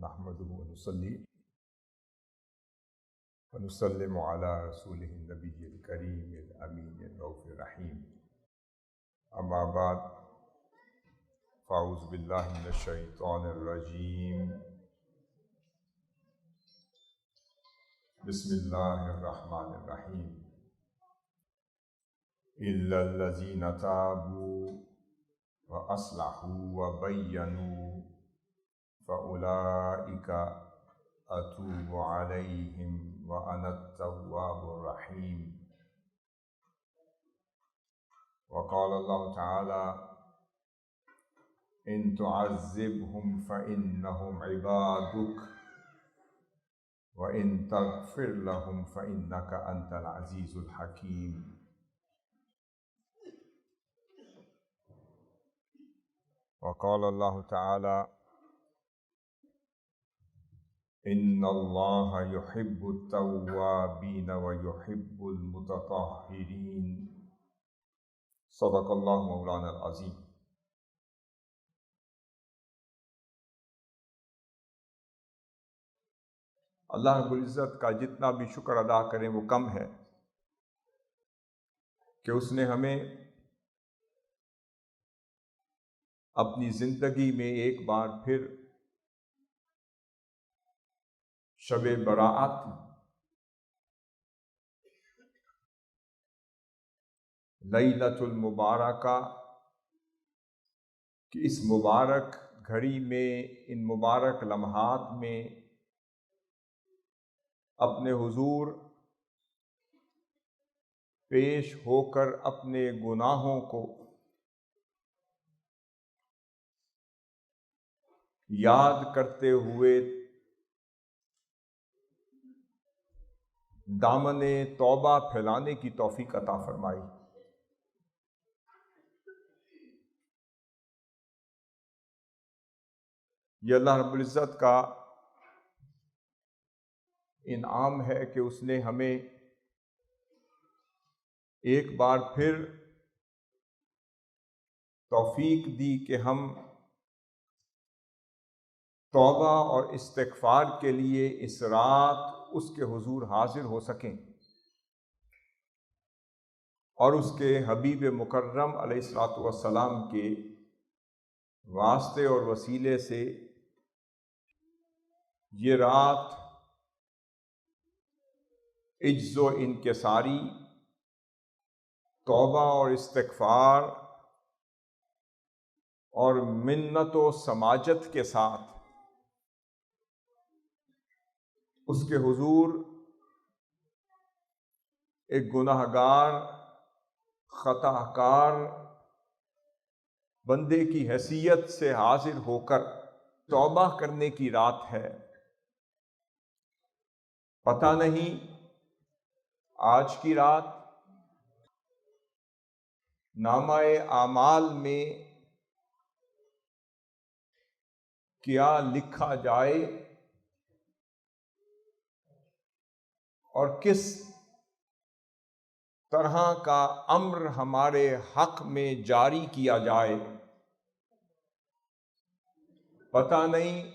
نحمده ونصلي ونسلم على رسوله النبي الكريم الأمين الرؤوف الرحيم. أما بعد، فأعوذ بالله من الشيطان الرجيم. بسم الله الرحمن الرحيم. إلا الذين تابوا وأصلحوا وبينوا فأولئك أتوب عليهم وأنا التواب الرحيم. وقال الله تعالى: إن تعذبهم فإنهم عبادك وإن تغفر لهم فإنك أنت العزيز الحكيم. وقال الله تعالى: إن الله يحب التوابين ويحب المتطهرين. صدق الله مولانا العظيم. اللہ رب العزت کا جتنا بھی شکر ادا کریں وہ کم ہے کہ اس نے ہمیں اپنی زندگی میں ایک بار پھر شب براءت لیلۃ المبارکہ کی اس مبارک گھڑی میں، ان مبارک لمحات میں اپنے حضور پیش ہو کر اپنے گناہوں کو یاد کرتے ہوئے دامن توبہ پھیلانے کی توفیق عطا فرمائی۔ یہ اللہ رب العزت کا انعام ہے کہ اس نے ہمیں ایک بار پھر توفیق دی کہ ہم توبہ اور استغفار کے لیے اس رات اس کے حضور حاضر ہو سکیں اور اس کے حبیب مکرم علیہ الصلوۃ والسلام کے واسطے اور وسیلے سے یہ رات عجز و انکساری، توبہ اور استغفار اور منت و سماجت کے ساتھ اس کے حضور ایک گناہ گار، خطا کار بندے کی حیثیت سے حاضر ہو کر توبہ کرنے کی رات ہے۔ پتہ نہیں آج کی رات نامہ اعمال میں کیا لکھا جائے اور کس طرح کا امر ہمارے حق میں جاری کیا جائے۔ پتہ نہیں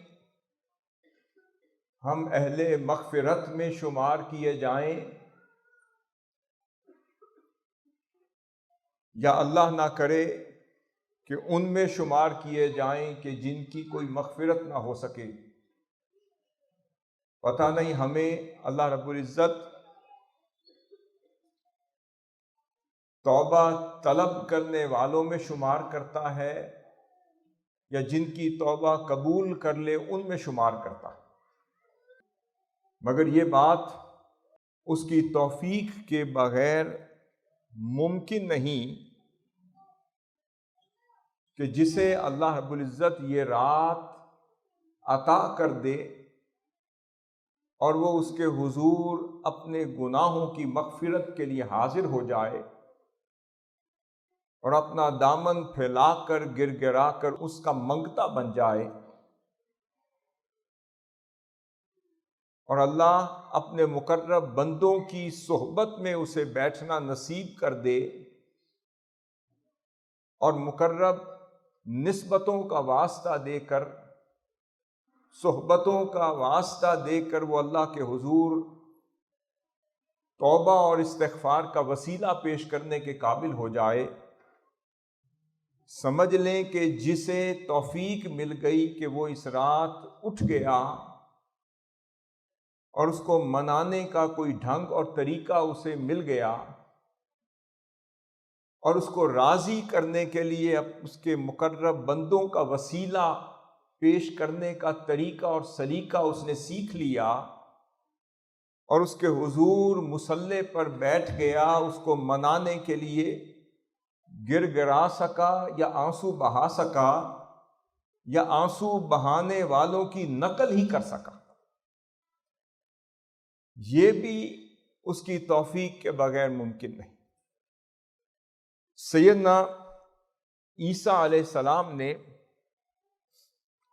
ہم اہل مغفرت میں شمار کیے جائیں یا اللہ نہ کرے کہ ان میں شمار کیے جائیں کہ جن کی کوئی مغفرت نہ ہو سکے۔ پتہ نہیں ہمیں اللہ رب العزت توبہ طلب کرنے والوں میں شمار کرتا ہے یا جن کی توبہ قبول کر لے ان میں شمار کرتا ہے، مگر یہ بات اس کی توفیق کے بغیر ممکن نہیں کہ جسے اللہ رب العزت یہ رات عطا کر دے اور وہ اس کے حضور اپنے گناہوں کی مغفرت کے لیے حاضر ہو جائے اور اپنا دامن پھیلا کر گر گرا کر اس کا منگتا بن جائے، اور اللہ اپنے مقرب بندوں کی صحبت میں اسے بیٹھنا نصیب کر دے اور مقرب نسبتوں کا واسطہ دے کر صحبتوں کا واسطہ دے کر وہ اللہ کے حضور توبہ اور استغفار کا وسیلہ پیش کرنے کے قابل ہو جائے، سمجھ لیں کہ جسے توفیق مل گئی کہ وہ اس رات اٹھ گیا اور اس کو منانے کا کوئی ڈھنگ اور طریقہ اسے مل گیا، اور اس کو راضی کرنے کے لیے اب اس کے مقرب بندوں کا وسیلہ پیش کرنے کا طریقہ اور سلیقہ اس نے سیکھ لیا، اور اس کے حضور مصلی پر بیٹھ گیا، اس کو منانے کے لیے گر گرا سکا یا آنسو بہا سکا یا آنسو بہانے والوں کی نقل ہی کر سکا، یہ بھی اس کی توفیق کے بغیر ممکن نہیں۔ سیدنا عیسیٰ علیہ السلام نے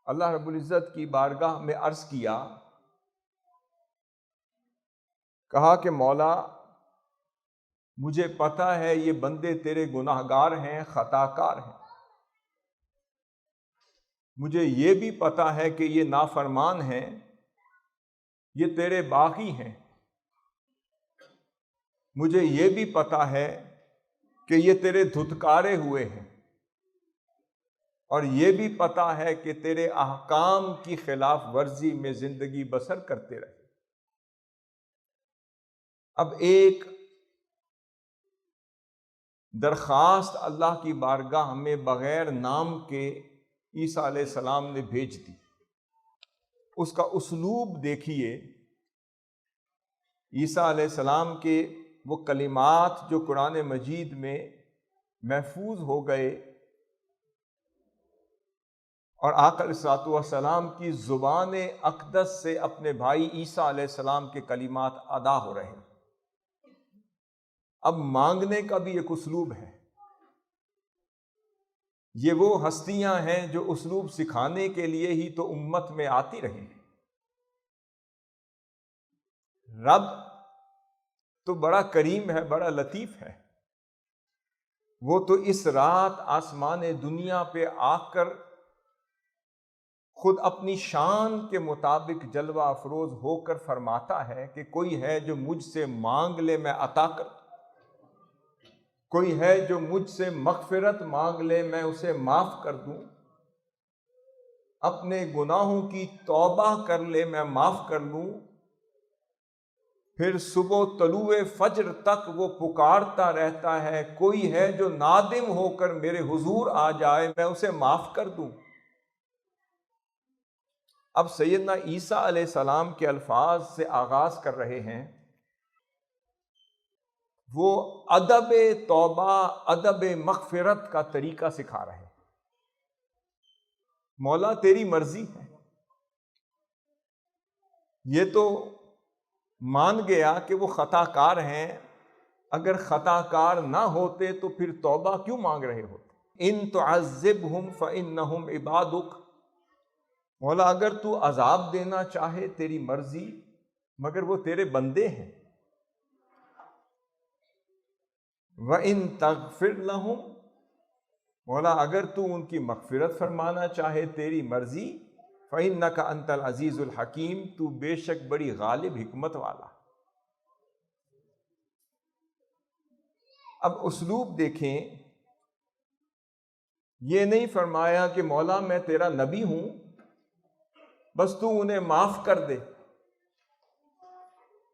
اللہ رب العزت کی بارگاہ میں عرض کیا، کہا کہ مولا مجھے پتہ ہے یہ بندے تیرے گناہ گار ہیں، خطا کار ہیں، مجھے یہ بھی پتہ ہے کہ یہ نافرمان ہیں، یہ تیرے باغی ہیں، مجھے یہ بھی پتہ ہے کہ یہ تیرے دھتکارے ہوئے ہیں، اور یہ بھی پتہ ہے کہ تیرے احکام کی خلاف ورزی میں زندگی بسر کرتے رہے۔ اب ایک درخواست اللہ کی بارگاہ میں بغیر نام کے عیسیٰ علیہ السلام نے بھیج دی، اس کا اسلوب دیکھیے۔ عیسیٰ علیہ السلام کے وہ کلمات جو قرآن مجید میں محفوظ ہو گئے اور آقا علیہ الصلوۃ والسلام کی زبان اقدس سے اپنے بھائی عیسیٰ علیہ السلام کے کلمات ادا ہو رہے ہیں۔ اب مانگنے کا بھی ایک اسلوب ہے، یہ وہ ہستیاں ہیں جو اسلوب سکھانے کے لیے ہی تو امت میں آتی رہی۔ رب تو بڑا کریم ہے، بڑا لطیف ہے، وہ تو اس رات آسمان دنیا پہ آ کر خود اپنی شان کے مطابق جلوہ افروز ہو کر فرماتا ہے کہ کوئی ہے جو مجھ سے مانگ لے میں عطا کر دوں، کوئی ہے جو مجھ سے مغفرت مانگ لے میں اسے معاف کر دوں، اپنے گناہوں کی توبہ کر لے میں معاف کر لوں۔ پھر صبح طلوع فجر تک وہ پکارتا رہتا ہے، کوئی ہے جو نادم ہو کر میرے حضور آ جائے میں اسے معاف کر دوں۔ اب سیدنا عیسیٰ علیہ السلام کے الفاظ سے آغاز کر رہے ہیں، وہ ادب توبہ، ادب مغفرت کا طریقہ سکھا رہے ہیں۔ مولا تیری مرضی ہے، یہ تو مان گیا کہ وہ خطا کار ہیں، اگر خطا کار نہ ہوتے تو پھر توبہ کیوں مانگ رہے ہوتے؟ ان تعذبہم فانہم عبادک، مولا اگر تو عذاب دینا چاہے تیری مرضی، مگر وہ تیرے بندے ہیں۔ وَإِن تَغْفِرْ لَهُمْ، مولا اگر تو ان کی مغفرت فرمانا چاہے تیری مرضی، فَإِنَّكَ أَنْتَ الْعَزِيزُ الْحَكِيمُ، تو بے شک بڑی غالب حکمت والا۔ اب اسلوب دیکھیں، یہ نہیں فرمایا کہ مولا میں تیرا نبی ہوں بس تو انہیں معاف کر دے،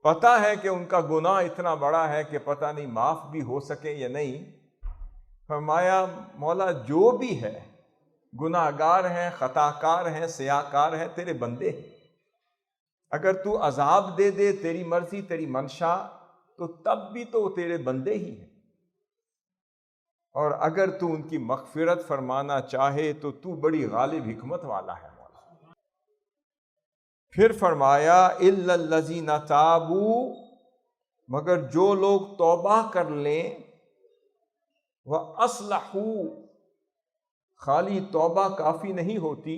پتہ ہے کہ ان کا گناہ اتنا بڑا ہے کہ پتہ نہیں معاف بھی ہو سکے یا نہیں۔ فرمایا مولا جو بھی ہے، گناہ گار ہیں، خطا کار ہیں، سیاکار ہیں، تیرے بندے ہیں، اگر تو عذاب دے دے تیری مرضی تیری منشا تو تب بھی تو تیرے بندے ہی ہیں، اور اگر تو ان کی مغفرت فرمانا چاہے تو تو بڑی غالب حکمت والا ہے۔ پھر فرمایا اِلَّا الَّذِينَ تَابُوا، مگر جو لوگ توبہ کر لیں، وَأَصْلَحُوا، خالی توبہ کافی نہیں ہوتی،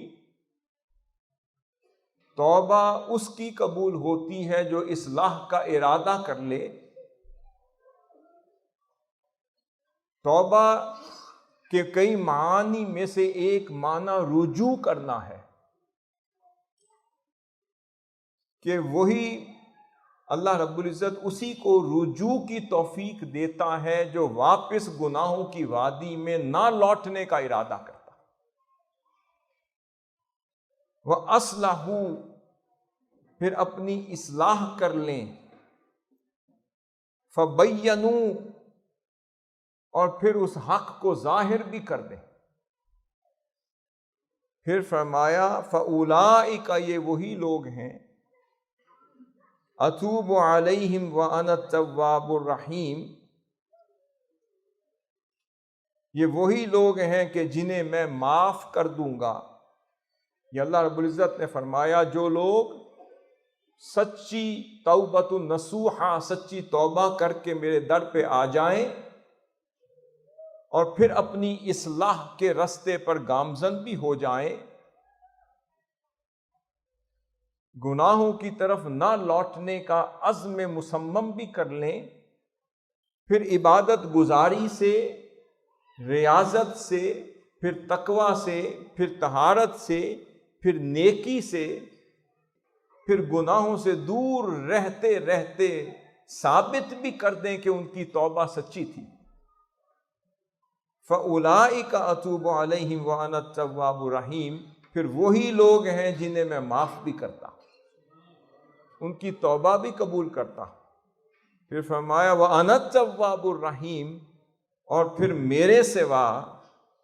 توبہ اس کی قبول ہوتی ہے جو اصلاح کا ارادہ کر لے۔ توبہ کے کئی معانی میں سے ایک معنی رجوع کرنا ہے، کہ وہی اللہ رب العزت اسی کو رجوع کی توفیق دیتا ہے جو واپس گناہوں کی وادی میں نہ لوٹنے کا ارادہ کرتا۔ وَأَصْلَحُوا، پھر اپنی اصلاح کر لیں، فَبَيَّنُوا، اور پھر اس حق کو ظاہر بھی کر دیں۔ پھر فرمایا فَأُولَٰئِکَ، یہ وہی لوگ ہیں، أَتُوبُ عَلَيْهِمْ وَأَنَا التَّوَّابُ الرَّحِيمُ، یہ وہی لوگ ہیں کہ جنہیں میں معاف کر دوں گا۔ یہ اللہ رب العزت نے فرمایا جو لوگ سچی توبۃ نصوحہ، سچی توبہ کر کے میرے در پہ آ جائیں اور پھر اپنی اصلاح کے رستے پر گامزن بھی ہو جائیں، گناہوں کی طرف نہ لوٹنے کا عزم مصمم بھی کر لیں، پھر عبادت گزاری سے، ریاضت سے، پھر تقوی سے، پھر طہارت سے، پھر نیکی سے، پھر گناہوں سے دور رہتے رہتے ثابت بھی کر دیں کہ ان کی توبہ سچی تھی۔ فَأُولَٰئِکَ أَتُوبُ عَلَيْهِمْ وَأَنَا التَّوَّابُ الرَّحِيمُ، پھر وہی لوگ ہیں جنہیں میں معاف بھی کرتا، ان کی توبہ بھی قبول کرتا۔ پھر فرمایا وَأَنَا التَّوَّابُ الرَّحِيمُ، اور پھر میرے سوا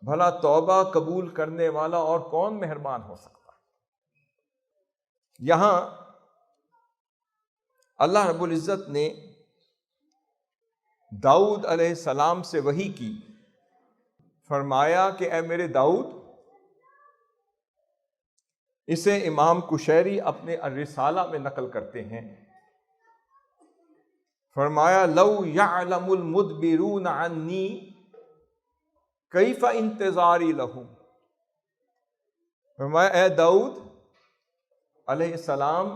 بھلا توبہ قبول کرنے والا اور کون مہربان ہو سکتا۔ یہاں اللہ رب العزت نے داؤد علیہ السلام سے وحی کی، فرمایا کہ اے میرے داؤد، اسے امام کشیری اپنے الرسالہ میں نقل کرتے ہیں، فرمایا لو یعلم المدبرون عنی کیف انتظاری لہم، فرمایا اے داؤد علیہ السلام،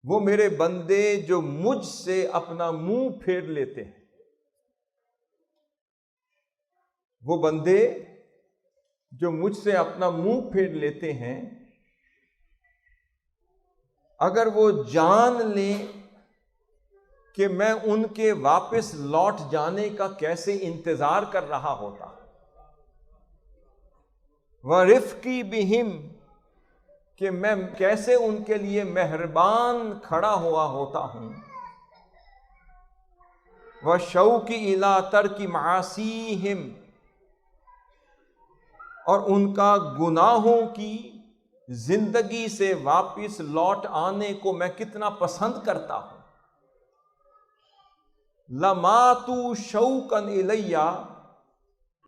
وہ میرے بندے جو مجھ سے اپنا منہ پھیر لیتے ہیں، وہ بندے جو مجھ سے اپنا منہ پھیر لیتے ہیں، اگر وہ جان لیں کہ میں ان کے واپس لوٹ جانے کا کیسے انتظار کر رہا ہوتا، وَرِفْقِي بِهِمْ، کہ میں کیسے ان کے لیے مہربان کھڑا ہوا ہوتا ہوں، وَشَوْقِي إِلَىٰ تَرْكِ مَعَاصِيهِمْ، اور ان کا گناہوں کی زندگی سے واپس لوٹ آنے کو میں کتنا پسند کرتا ہوں، لَمَاتُوا شَوْقًا إِلَيَّ،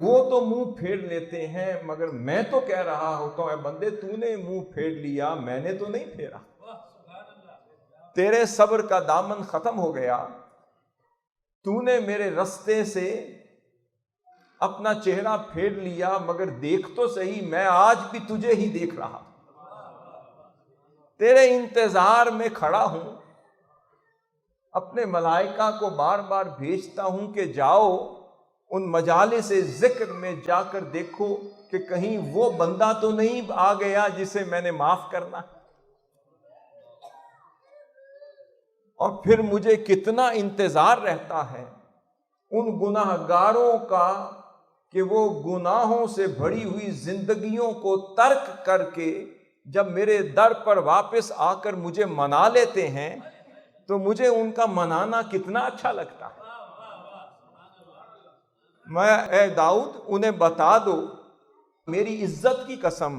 وہ تو منہ پھیر لیتے ہیں مگر میں تو کہہ رہا ہوتا ہوں اے بندے تو نے منہ پھیر لیا، میں نے تو نہیں پھیرا، تیرے صبر کا دامن ختم ہو گیا، تو نے میرے رستے سے اپنا چہرہ پھیر لیا، مگر دیکھ تو صحیح میں آج بھی تجھے ہی دیکھ رہا، تیرے انتظار میں کھڑا ہوں، اپنے ملائکہ کو بار بار بھیجتا ہوں کہ جاؤ ان مجالس ذکر میں جا کر دیکھو کہ کہیں وہ بندہ تو نہیں آ گیا جسے میں نے معاف کرنا، اور پھر مجھے کتنا انتظار رہتا ہے ان گناہ گاروں کا کہ وہ گناہوں سے بھری ہوئی زندگیوں کو ترک کر کے جب میرے در پر واپس آ کر مجھے منا لیتے ہیں تو مجھے ان کا منانا کتنا اچھا لگتا ہے۔ میں اے داؤد انہیں بتا دو میری عزت کی قسم،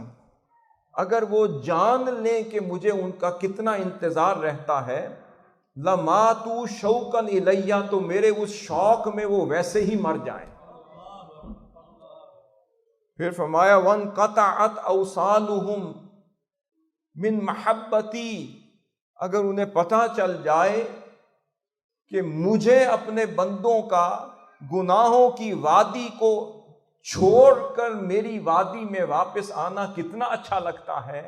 اگر وہ جان لیں کہ مجھے ان کا کتنا انتظار رہتا ہے، لَمَاتُوا شَوْقًا إِلَيَّ، تو میرے اس شوق میں وہ ویسے ہی مر جائیں۔ پھر فرمایا وَانْقَطَعَتْ أَوْصَالُهُمْ مِنْ مَحَبَّتِي، اگر انہیں پتہ چل جائے کہ مجھے اپنے بندوں کا گناہوں کی وادی کو چھوڑ کر میری وادی میں واپس آنا کتنا اچھا لگتا ہے،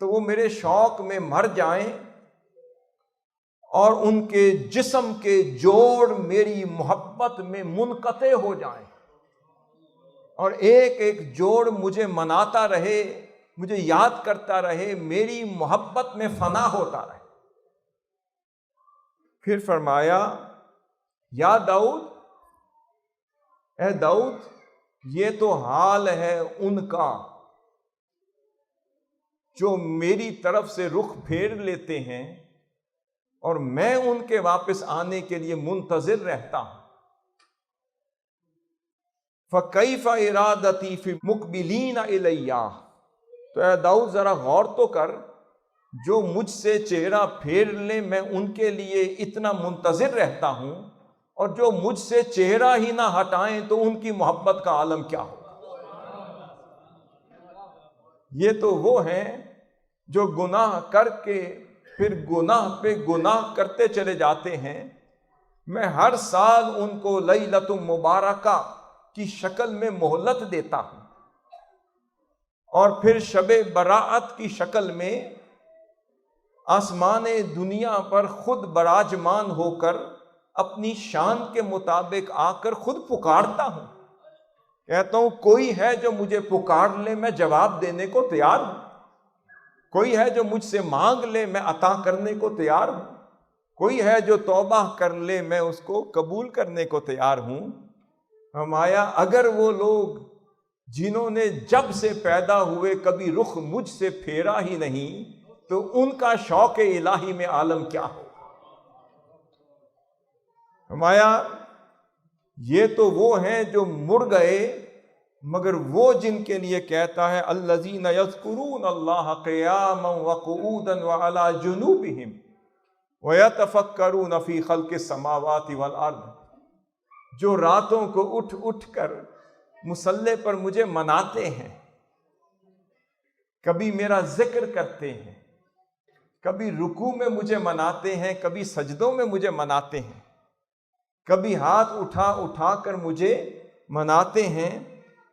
تو وہ میرے شوق میں مر جائیں اور ان کے جسم کے جوڑ میری محبت میں منقطع ہو جائیں، اور ایک ایک جوڑ مجھے مناتا رہے، مجھے یاد کرتا رہے، میری محبت میں فنا ہوتا رہے۔ پھر فرمایا یا داؤد، اے داؤد، یہ تو حال ہے ان کا جو میری طرف سے رخ پھیر لیتے ہیں اور میں ان کے واپس آنے کے لیے منتظر رہتا ہوں۔ فَكَيْفَ إِرَادَتِي فِي مُقْبِلِينَ إِلَيَّ، تو اے داؤد ذرا غور تو کر، جو مجھ سے چہرہ پھیر لیں میں ان کے لیے اتنا منتظر رہتا ہوں، اور جو مجھ سے چہرہ ہی نہ ہٹائیں تو ان کی محبت کا عالم کیا ہو۔ یہ تو وہ ہیں جو گناہ کر کے پھر گناہ پہ گناہ کرتے چلے جاتے ہیں۔ میں ہر سال ان کو لیلۃ مبارکہ کی شکل میں مہلت دیتا ہوں، اور پھر شب براءت کی شکل میں آسمان دنیا پر خود براجمان ہو کر اپنی شان کے مطابق آ کر خود پکارتا ہوں۔ کہتا ہوں کوئی ہے جو مجھے پکار لے، میں جواب دینے کو تیار ہوں۔ کوئی ہے جو مجھ سے مانگ لے، میں عطا کرنے کو تیار ہوں۔ کوئی ہے جو توبہ کر لے، میں اس کو قبول کرنے کو تیار ہوں۔ فرمایا اگر وہ لوگ جنہوں نے جب سے پیدا ہوئے کبھی رخ مجھ سے پھیرا ہی نہیں، تو ان کا شوق الہی میں عالم کیا ہو۔ فرمایا یہ تو وہ ہیں جو مر گئے، مگر وہ جن کے لیے کہتا ہے الذین یذکرون اللہ قیاما وقعودا وعلی جنوبہم ویتفکرون فی خلق السماوات والارض، جو راتوں کو اٹھ اٹھ کر مصلی پر مجھے مناتے ہیں، کبھی میرا ذکر کرتے ہیں، کبھی رکوع میں مجھے مناتے ہیں، کبھی سجدوں میں مجھے مناتے ہیں، کبھی ہاتھ اٹھا اٹھا کر مجھے مناتے ہیں،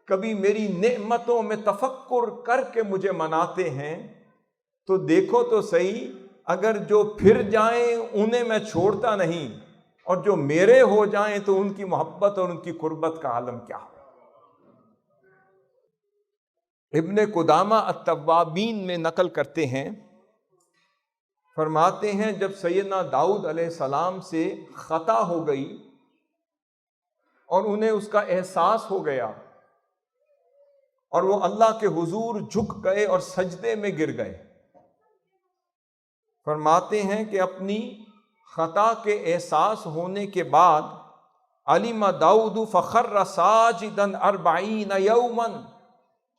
کبھی میری نعمتوں میں تفکر کر کے مجھے مناتے ہیں، تو دیکھو تو صحیح، اگر جو پھر جائیں انہیں میں چھوڑتا نہیں، اور جو میرے ہو جائیں تو ان کی محبت اور ان کی قربت کا عالم کیا ہو۔ ابن قدامہ التوابین میں نقل کرتے ہیں، فرماتے ہیں جب سیدنا داؤد علیہ السلام سے خطا ہو گئی اور انہیں اس کا احساس ہو گیا، اور وہ اللہ کے حضور جھک گئے اور سجدے میں گر گئے، فرماتے ہیں کہ اپنی خطا کے احساس ہونے کے بعد علم داؤد فخر ساجدا 40 یوما،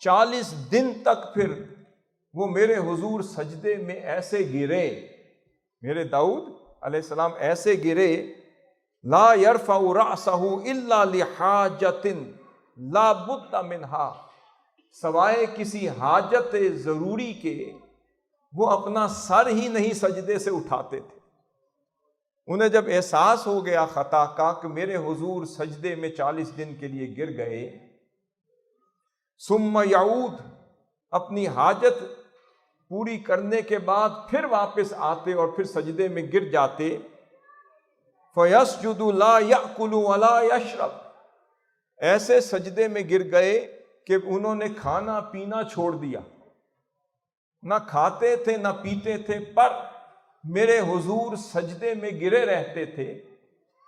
40 دن تک پھر وہ میرے حضور سجدے میں ایسے گرے، میرے داؤد علیہ السلام ایسے گرے، لا يرفع رأسه الا لحاجت لا بد منها، سوائے کسی حاجت ضروری کے وہ اپنا سر ہی نہیں سجدے سے اٹھاتے تھے۔ انہیں جب احساس ہو گیا خطا کا کہ میرے حضور سجدے میں 40 دن کے لیے گر گئے، ثم یعود، اپنی حاجت پوری کرنے کے بعد پھر واپس آتے اور پھر سجدے میں گر جاتے، فَيَسْجُدُ لَا يَأْكُلُ وَلَا يَشْرَبُ، ایسے سجدے میں گر گئے کہ انہوں نے کھانا پینا چھوڑ دیا، نہ کھاتے تھے نہ پیتے تھے، پر میرے حضور سجدے میں گرے رہتے تھے،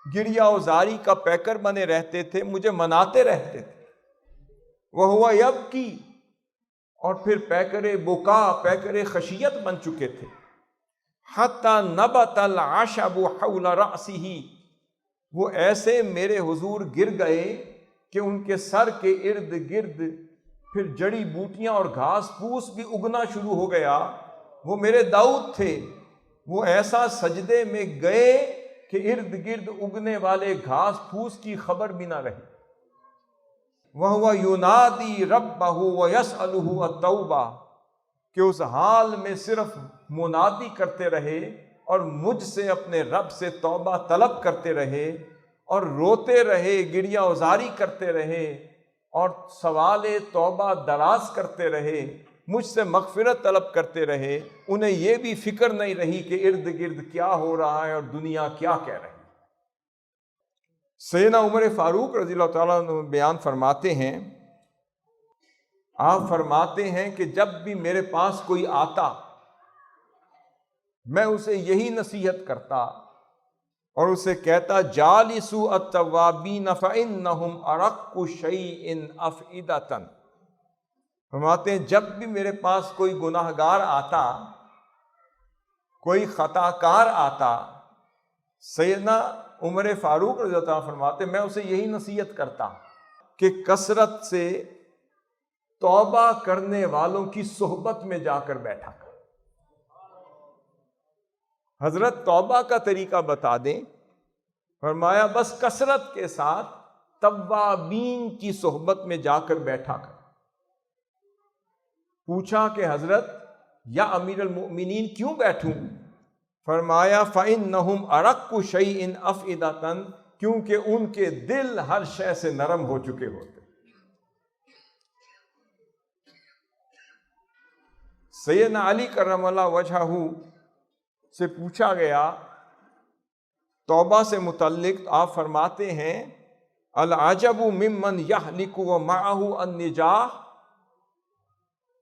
گریہ اوزاری کا پیکر بنے رہتے تھے، مجھے مناتے رہتے تھے۔ وَهُوَ يَبْكِي، اور پھر پیکر بکا، پیکر خشیت بن چکے تھے۔ حَتَّى نَبَتَ الْعَشَبُ حَوْلَ رَأْسِهِ، وہ ایسے میرے حضور گر گئے کہ ان کے سر کے ارد گرد پھر جڑی بوٹیاں اور گھاس پھوس بھی اگنا شروع ہو گیا۔ وہ میرے داؤد تھے، وہ ایسا سجدے میں گئے کہ ارد گرد اگنے والے گھاس پھوس کی خبر بھی نہ رہی۔ وَهُوَ يُنَادِي رَبَّهُ وَيَسْأَلُهُ التَّوْبَةَ، کہ اس حال میں صرف منادی کرتے رہے اور مجھ سے اپنے رب سے توبہ طلب کرتے رہے، اور روتے رہے، گریہ اوزاری کرتے رہے، اور سوال توبہ دراز کرتے رہے، مجھ سے مغفرت طلب کرتے رہے۔ انہیں یہ بھی فکر نہیں رہی کہ ارد گرد کیا ہو رہا ہے اور دنیا کیا کہہ رہی۔ سیدنا عمر فاروق رضی اللہ تعالیٰ عنہ بیان فرماتے ہیں، آپ فرماتے ہیں کہ جب بھی میرے پاس کوئی آتا میں اسے یہی نصیحت کرتا اور اسے کہتا جالسوا التوابین فإنہم ارق شیء افئدۃ۔ فرماتے ہیں جب بھی میرے پاس کوئی گناہ گار آتا، کوئی خطا کار آتا، سیدنا عمر فاروق رضی اللہ عنہ فرماتے میں اسے یہی نصیحت کرتا کہ کثرت سے توبہ کرنے والوں کی صحبت میں جا کر بیٹھا کر۔ حضرت توبہ کا طریقہ بتا دیں، فرمایا بس کثرت کے ساتھ توابین کی صحبت میں جا کر بیٹھا کر۔ پوچھا کہ حضرت یا امیر المؤمنین کیوں بیٹھوں؟ فرمایا فإنہم ارق شیء افئدۃ، کیونکہ ان کے دل ہر شے سے نرم ہو چکے ہوتے۔ سیدنا علی کرم اللہ وجہہ سے پوچھا گیا توبہ سے متعلق، آپ فرماتے ہیں العجب ممن یہلک ومعہ النجاح،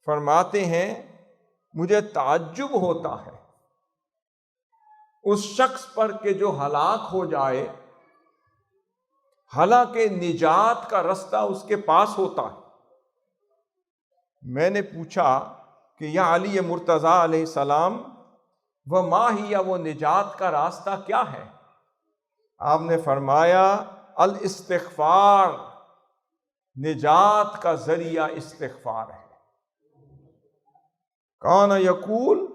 فرماتے ہیں مجھے تعجب ہوتا ہے اس شخص پر کہ جو ہلاک ہو جائے حالانکہ نجات کا راستہ اس کے پاس ہوتا ہے۔ میں نے پوچھا کہ یا علی مرتضیٰ علیہ السلام وما ہی، وہ نجات کا راستہ کیا ہے؟ آپ نے فرمایا الاستغفار، نجات کا ذریعہ استغفار ہے۔ کان یقول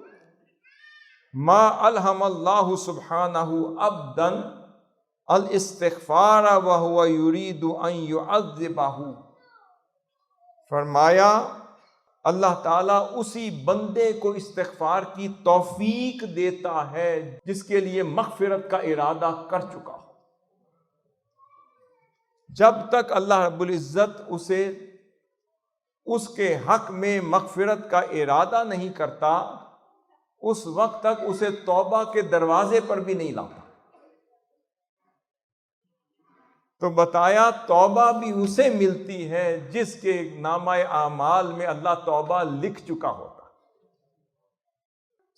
ما الہم اللہ سبحانہ عبدا الاستغفار وہو یرید ان یعذبہ، فرمایا اللہ تعالیٰ اسی بندے کو استغفار کی توفیق دیتا ہے جس کے لیے مغفرت کا ارادہ کر چکا ہو۔ جب تک اللہ رب العزت اسے اس کے حق میں مغفرت کا ارادہ نہیں کرتا اس وقت تک اسے توبہ کے دروازے پر بھی نہیں لاتا۔ تو بتایا توبہ بھی اسے ملتی ہے جس کے نامہ اعمال میں اللہ توبہ لکھ چکا ہوتا۔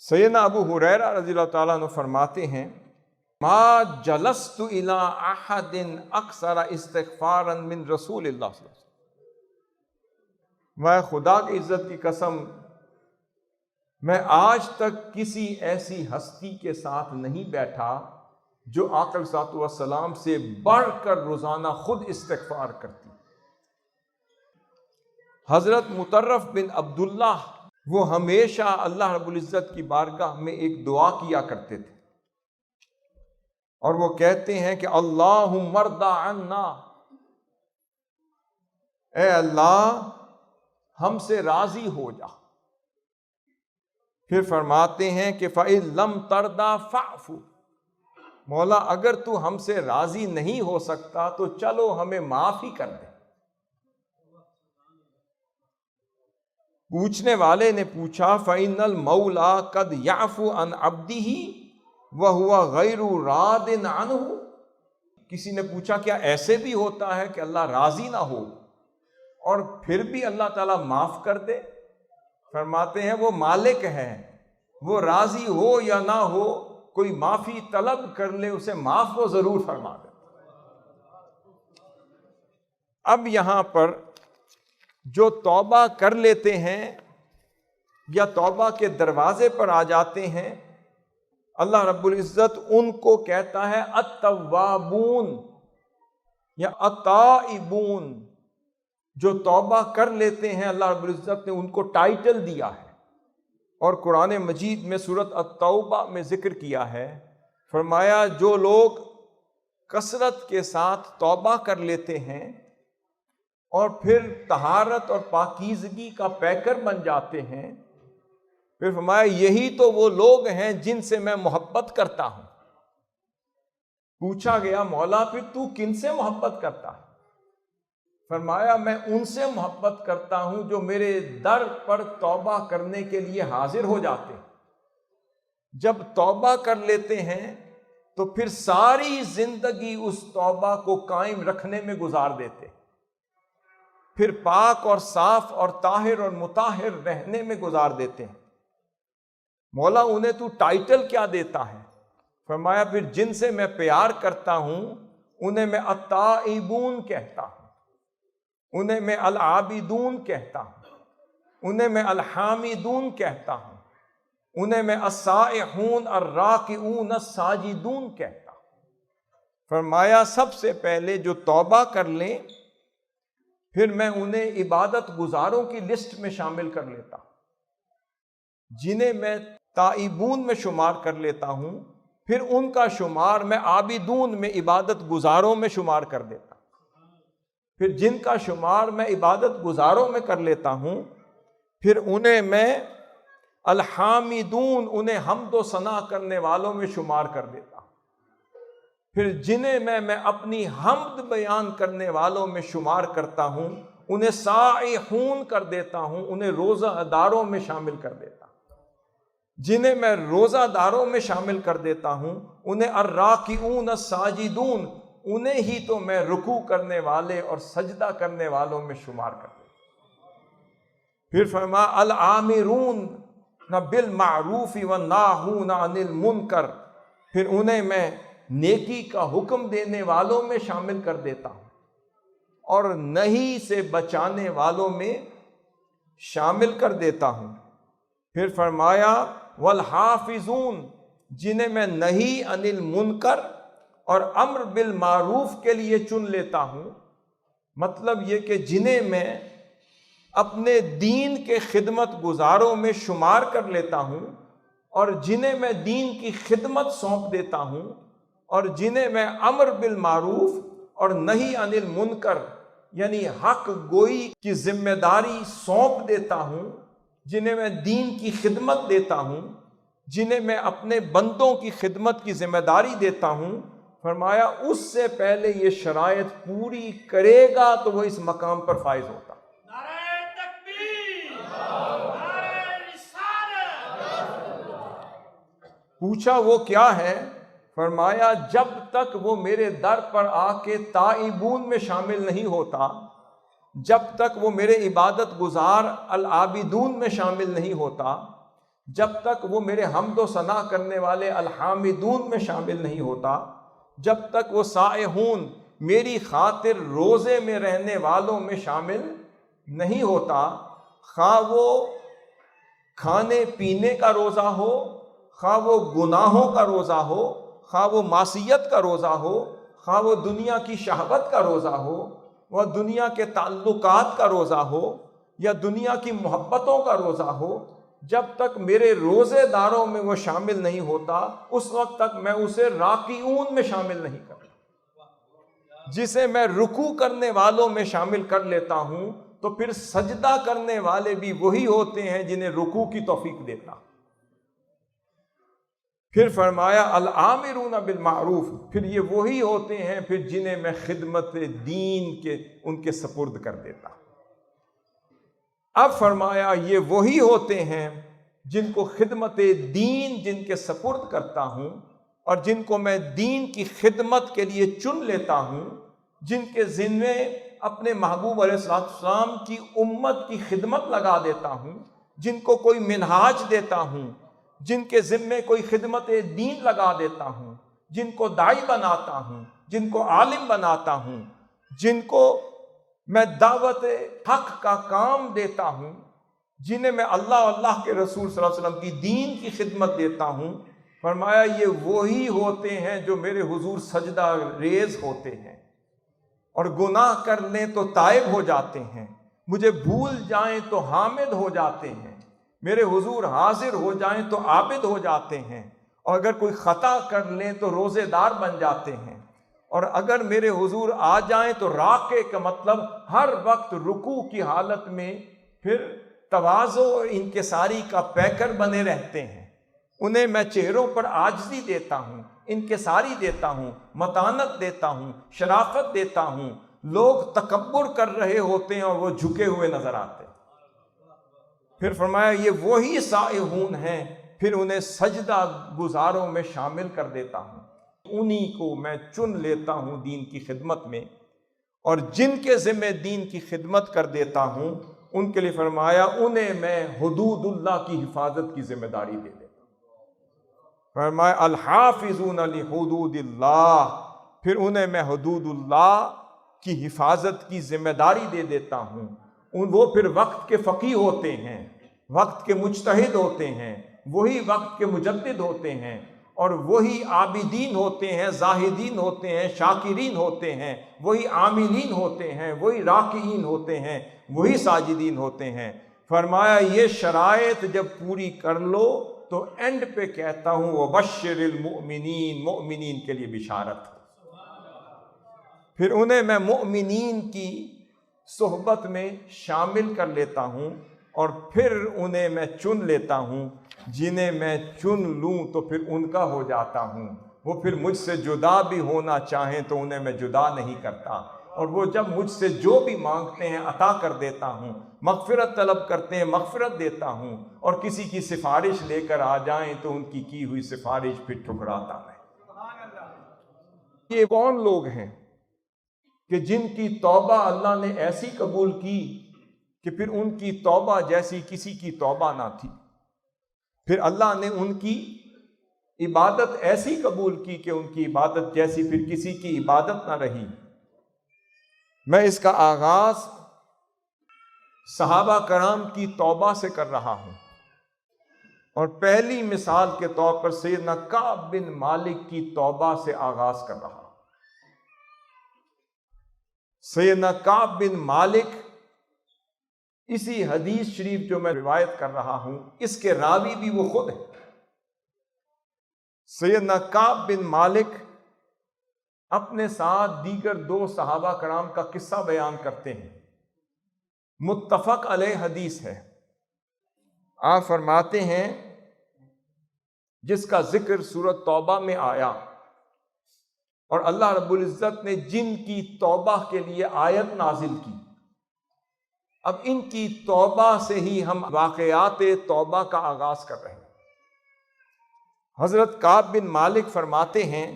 سیدنا ابو ہریرہ رضی اللہ تعالیٰ عنہ فرماتے ہیں ما جلست الی احد اکثر استغفارا من رسول اللہ صلی اللہ علیہ وسلم، میں خدا کی عزت کی قسم میں آج تک کسی ایسی ہستی کے ساتھ نہیں بیٹھا جو آقا صلی اللہ علیہ وسلم سے بڑھ کر روزانہ خود استغفار کرتی۔ حضرت مطرف بن عبداللہ وہ ہمیشہ اللہ رب العزت کی بارگاہ میں ایک دعا کیا کرتے تھے اور وہ کہتے ہیں کہ اللہم ارض عنا، اے اللہ ہم سے راضی ہو جا۔ پھر فرماتے ہیں کہ فَإِن لَمْ تَرْضَ فَاعْفُ، مولا اگر تو ہم سے راضی نہیں ہو سکتا تو چلو ہمیں معاف ہی کر دے۔ پوچھنے والے نے پوچھا فَإِنَّ الْمَوْلَى قَدْ يَعْفُو عَنْ عَبْدِهِ وَهُوَ غَيْرُ رَادٍ عَنْهُ، کسی نے پوچھا کیا ایسے بھی ہوتا ہے کہ اللہ راضی نہ ہو اور پھر بھی اللہ تعالیٰ معاف کر دے؟ فرماتے ہیں وہ مالک ہے، وہ راضی ہو یا نہ ہو کوئی معافی طلب کر لے اسے معاف وہ ضرور فرما دے۔ اب یہاں پر جو توبہ کر لیتے ہیں یا توبہ کے دروازے پر آ جاتے ہیں اللہ رب العزت ان کو کہتا ہے التوابون یا التائبون، جو توبہ کر لیتے ہیں اللہ رب العزت نے ان کو ٹائٹل دیا ہے اور قرآن مجید میں سورۃ التوبہ میں ذکر کیا ہے، فرمایا جو لوگ کثرت کے ساتھ توبہ کر لیتے ہیں اور پھر طہارت اور پاکیزگی کا پیکر بن جاتے ہیں، پھر فرمایا یہی تو وہ لوگ ہیں جن سے میں محبت کرتا ہوں۔ پوچھا گیا مولا پھر تو کن سے محبت کرتا ہے؟ فرمایا میں ان سے محبت کرتا ہوں جو میرے در پر توبہ کرنے کے لیے حاضر ہو جاتے ہیں۔ جب توبہ کر لیتے ہیں تو پھر ساری زندگی اس توبہ کو قائم رکھنے میں گزار دیتے۔ پھر پاک اور صاف اور طاہر اور مطہر رہنے میں گزار دیتے ہیں۔ مولا انہیں تو ٹائٹل کیا دیتا ہے؟ فرمایا پھر جن سے میں پیار کرتا ہوں انہیں میں التائبون کہتا ہوں، انہیں میں العابدون کہتا ہوں، انہیں میں الحامدون کہتا ہوں، انہیں میں السائحون الراکعون الساجدون کہتا ہوں۔ فرمایا سب سے پہلے جو توبہ کر لیں پھر میں انہیں عبادت گزاروں کی لسٹ میں شامل کر لیتا ہوں، جنہیں میں تائبون میں شمار کر لیتا ہوں، پھر ان کا شمار میں عابدون میں عبادت گزاروں میں شمار کر دیتا ہوں، پھر جن کا شمار میں عبادت گزاروں میں کر لیتا ہوں پھر انہیں میں الحامدون انہیں حمد و ثنا کرنے والوں میں شمار کر دیتا ہوں، پھر جنہیں میں اپنی حمد بیان کرنے والوں میں شمار کرتا ہوں انہیں سائحون کر دیتا ہوں، انہیں روزہ داروں میں شامل کر دیتا ہوں، جنہیں میں روزہ داروں میں شامل کر دیتا ہوں انہیں الراکعون الساجدون انہیں ہی تو میں رکوع کرنے والے اور سجدہ کرنے والوں میں شمار کر دیتا ہوں۔ پھر فرما العامرون بالمعروف والناہون عن المنکر پھر انہیں میں نیکی کا حکم دینے والوں میں شامل کر دیتا ہوں اور نہیں سے بچانے والوں میں شامل کر دیتا ہوں۔ پھر فرمایا والحافظون جنہیں میں نہی عن المنکر اور امر بالمعروف کے لیے چن لیتا ہوں، مطلب یہ کہ جنہیں میں اپنے دین کے خدمت گزاروں میں شمار کر لیتا ہوں اور جنہیں میں دین کی خدمت سونپ دیتا ہوں اور جنہیں میں امر بالمعروف اور نہی عن المنکر یعنی حق گوئی کی ذمہ داری سونپ دیتا ہوں، جنہیں میں دین کی خدمت دیتا ہوں، جنہیں میں اپنے بندوں کی خدمت کی ذمہ داری دیتا ہوں۔ فرمایا اس سے پہلے یہ شرائط پوری کرے گا تو وہ اس مقام پر فائز ہوتا۔ نعرہ تکبیر، نعرہ رسالت۔ پوچھا وہ کیا ہے؟ فرمایا جب تک وہ میرے در پر آ کے تائبون میں شامل نہیں ہوتا، جب تک وہ میرے عبادت گزار العابدون میں شامل نہیں ہوتا، جب تک وہ میرے حمد و ثنا کرنے والے الحامدون میں شامل نہیں ہوتا، جب تک وہ سائحون میری خاطر روزے میں رہنے والوں میں شامل نہیں ہوتا، خواہ وہ کھانے پینے کا روزہ ہو، خواہ وہ گناہوں کا روزہ ہو، خواہ وہ معصیت کا روزہ ہو، خواہ وہ دنیا کی شہوت کا روزہ ہو، وہ دنیا کے تعلقات کا روزہ ہو یا دنیا کی محبتوں کا روزہ ہو، جب تک میرے روزے داروں میں وہ شامل نہیں ہوتا اس وقت تک میں اسے راکعون میں شامل نہیں کرتا۔ جسے میں رکوع کرنے والوں میں شامل کر لیتا ہوں تو پھر سجدہ کرنے والے بھی وہی ہوتے ہیں جنہیں رکوع کی توفیق دیتا۔ پھر فرمایا العامرون بالمعروف پھر یہ وہی ہوتے ہیں پھر جنہیں میں خدمت دین کے ان کے سپرد کر دیتا۔ اب فرمایا یہ وہی ہوتے ہیں جن کو خدمت دین جن کے سپرد کرتا ہوں اور جن کو میں دین کی خدمت کے لیے چن لیتا ہوں، جن کے ذمے اپنے محبوب علیہ السلام کی امت کی خدمت لگا دیتا ہوں، جن کو کوئی منہاج دیتا ہوں، جن کے ذمے کوئی خدمت دین لگا دیتا ہوں، جن کو داعی بناتا ہوں، جن کو عالم بناتا ہوں، جن کو میں دعوت حق کا کام دیتا ہوں، جنہیں میں اللہ کے رسول صلی اللہ علیہ وسلم کی دین کی خدمت دیتا ہوں۔ فرمایا یہ وہی ہوتے ہیں جو میرے حضور سجدہ ریز ہوتے ہیں اور گناہ کر لیں تو تائب ہو جاتے ہیں، مجھے بھول جائیں تو حامد ہو جاتے ہیں، میرے حضور حاضر ہو جائیں تو عابد ہو جاتے ہیں، اور اگر کوئی خطا کر لیں تو روزے دار بن جاتے ہیں، اور اگر میرے حضور آ جائیں تو راکع کا مطلب ہر وقت رکوع کی حالت میں پھر تواضع اور انکساری کا پیکر بنے رہتے ہیں۔ انہیں میں چہروں پر عاجزی دیتا ہوں، انکساری دیتا ہوں، متانت دیتا ہوں، شرافت دیتا ہوں، لوگ تکبر کر رہے ہوتے ہیں اور وہ جھکے ہوئے نظر آتے ہیں۔ پھر فرمایا یہ وہی سائحون ہیں پھر انہیں سجدہ گزاروں میں شامل کر دیتا ہوں، انہی کو میں چن لیتا ہوں دین کی خدمت میں، اور جن کے ذمہ دین کی خدمت کر دیتا ہوں ان کے لیے فرمایا انہیں میں حدود اللہ کی حفاظت کی ذمہ داری دے دیتا ہوں۔ فرمایا الحافظون لحدود اللہ، پھر انہیں میں حدود اللہ کی حفاظت کی ذمہ داری دے دیتا ہوں۔ وہ پھر وقت کے فقیہ ہوتے ہیں، وقت کے مجتہد ہوتے ہیں، وہی وقت کے مجدد ہوتے ہیں، اور وہی عابدین ہوتے ہیں، زاہدین ہوتے ہیں، شاکرین ہوتے ہیں، وہی عاملین ہوتے ہیں، وہی راکعین ہوتے ہیں، وہی ساجدین ہوتے ہیں۔ فرمایا یہ شرائط جب پوری کر لو تو اینڈ پہ کہتا ہوں وبشر المؤمنین، مؤمنین کے لیے بشارت۔ پھر انہیں میں مؤمنین کی صحبت میں شامل کر لیتا ہوں، اور پھر انہیں میں چن لیتا ہوں، جنہیں میں چن لوں تو پھر ان کا ہو جاتا ہوں۔ وہ پھر مجھ سے جدا بھی ہونا چاہیں تو انہیں میں جدا نہیں کرتا، اور وہ جب مجھ سے جو بھی مانگتے ہیں عطا کر دیتا ہوں، مغفرت طلب کرتے ہیں مغفرت دیتا ہوں، اور کسی کی سفارش لے کر آ جائیں تو ان کی ہوئی سفارش پھر ٹھکراتا میں۔ یہ کون لوگ ہیں کہ جن کی توبہ اللہ نے ایسی قبول کی کہ پھر ان کی توبہ جیسی کسی کی توبہ نہ تھی، پھر اللہ نے ان کی عبادت ایسی قبول کی کہ ان کی عبادت جیسی پھر کسی کی عبادت نہ رہی۔ میں اس کا آغاز صحابہ کرام کی توبہ سے کر رہا ہوں، اور پہلی مثال کے طور پر سیدنا کعب بن مالک کی توبہ سے آغاز کر رہا ہوں۔ سیدنا کعب بن مالک، اسی حدیث شریف جو میں روایت کر رہا ہوں اس کے راوی بھی وہ خود ہیں۔ سیدنا کعب بن مالک اپنے ساتھ دیگر 2 صحابہ کرام کا قصہ بیان کرتے ہیں، متفق علیہ حدیث ہے۔ آپ فرماتے ہیں جس کا ذکر سورۃ توبہ میں آیا، اور اللہ رب العزت نے جن کی توبہ کے لیے آیت نازل کی، اب ان کی توبہ سے ہی ہم واقعات توبہ کا آغاز کر رہے ہیں۔ حضرت کعب بن مالک فرماتے ہیں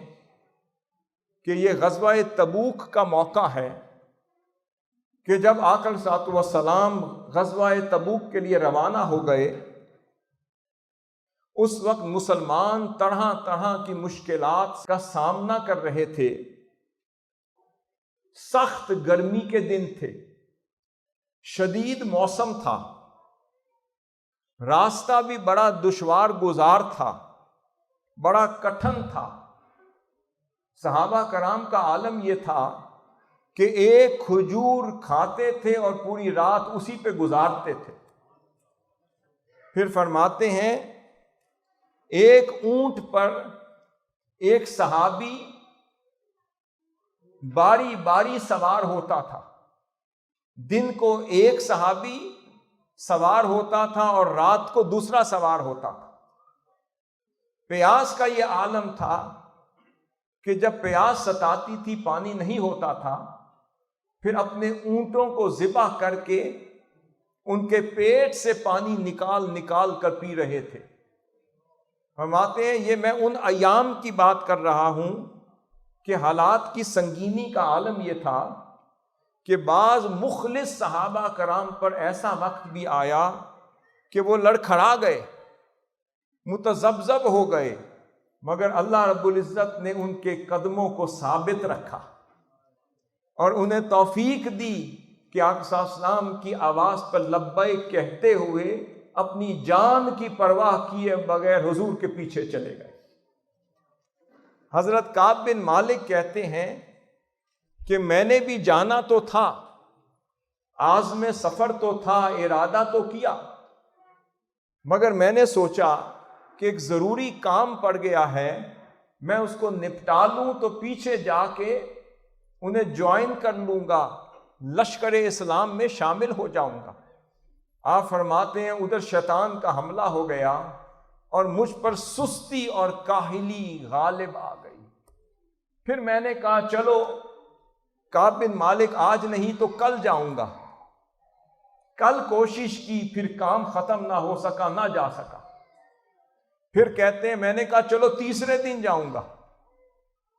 کہ یہ غزوہ تبوک کا موقع ہے کہ جب آقا علیہ الصلوۃ والسلام غزوہ تبوک کے لیے روانہ ہو گئے، اس وقت مسلمان طرح طرح کی مشکلات کا سامنا کر رہے تھے۔ سخت گرمی کے دن تھے، شدید موسم تھا، راستہ بھی بڑا دشوار گزار تھا، بڑا کٹھن تھا۔ صحابہ کرام کا عالم یہ تھا کہ ایک کھجور کھاتے تھے اور پوری رات اسی پہ گزارتے تھے۔ پھر فرماتے ہیں ایک اونٹ پر ایک صحابی باری باری سوار ہوتا تھا، دن کو ایک صحابی سوار ہوتا تھا اور رات کو دوسرا سوار ہوتا تھا۔ پیاس کا یہ عالم تھا کہ جب پیاس ستاتی تھی، پانی نہیں ہوتا تھا، پھر اپنے اونٹوں کو ذبح کر کے ان کے پیٹ سے پانی نکال نکال کر پی رہے تھے۔ فرماتے ہیں یہ میں ان ایام کی بات کر رہا ہوں کہ حالات کی سنگینی کا عالم یہ تھا کہ بعض مخلص صحابہ کرام پر ایسا وقت بھی آیا کہ وہ لڑکھڑا گئے، متذبذب ہو گئے، مگر اللہ رب العزت نے ان کے قدموں کو ثابت رکھا اور انہیں توفیق دی کہ آقا صلی اللہ علیہ وسلم کی آواز پر لبیک کہتے ہوئے اپنی جان کی پرواہ کیے بغیر حضور کے پیچھے چلے گئے۔ حضرت کعب بن مالک کہتے ہیں کہ میں نے بھی جانا تو تھا، عازم سفر تو تھا، ارادہ تو کیا، مگر میں نے سوچا کہ ایک ضروری کام پڑ گیا ہے، میں اس کو نپٹا لوں تو پیچھے جا کے انہیں جوائن کر لوں گا، لشکر اسلام میں شامل ہو جاؤں گا۔ آپ فرماتے ہیں ادھر شیطان کا حملہ ہو گیا اور مجھ پر سستی اور کاہلی غالب آ گئی۔ پھر میں نے کہا چلو کعب بن مالک آج نہیں تو کل جاؤں گا۔ کل کوشش کی، پھر کام ختم نہ ہو سکا، نہ جا سکا۔ پھر کہتے ہیں میں نے کہا چلو تیسرے دن جاؤں گا،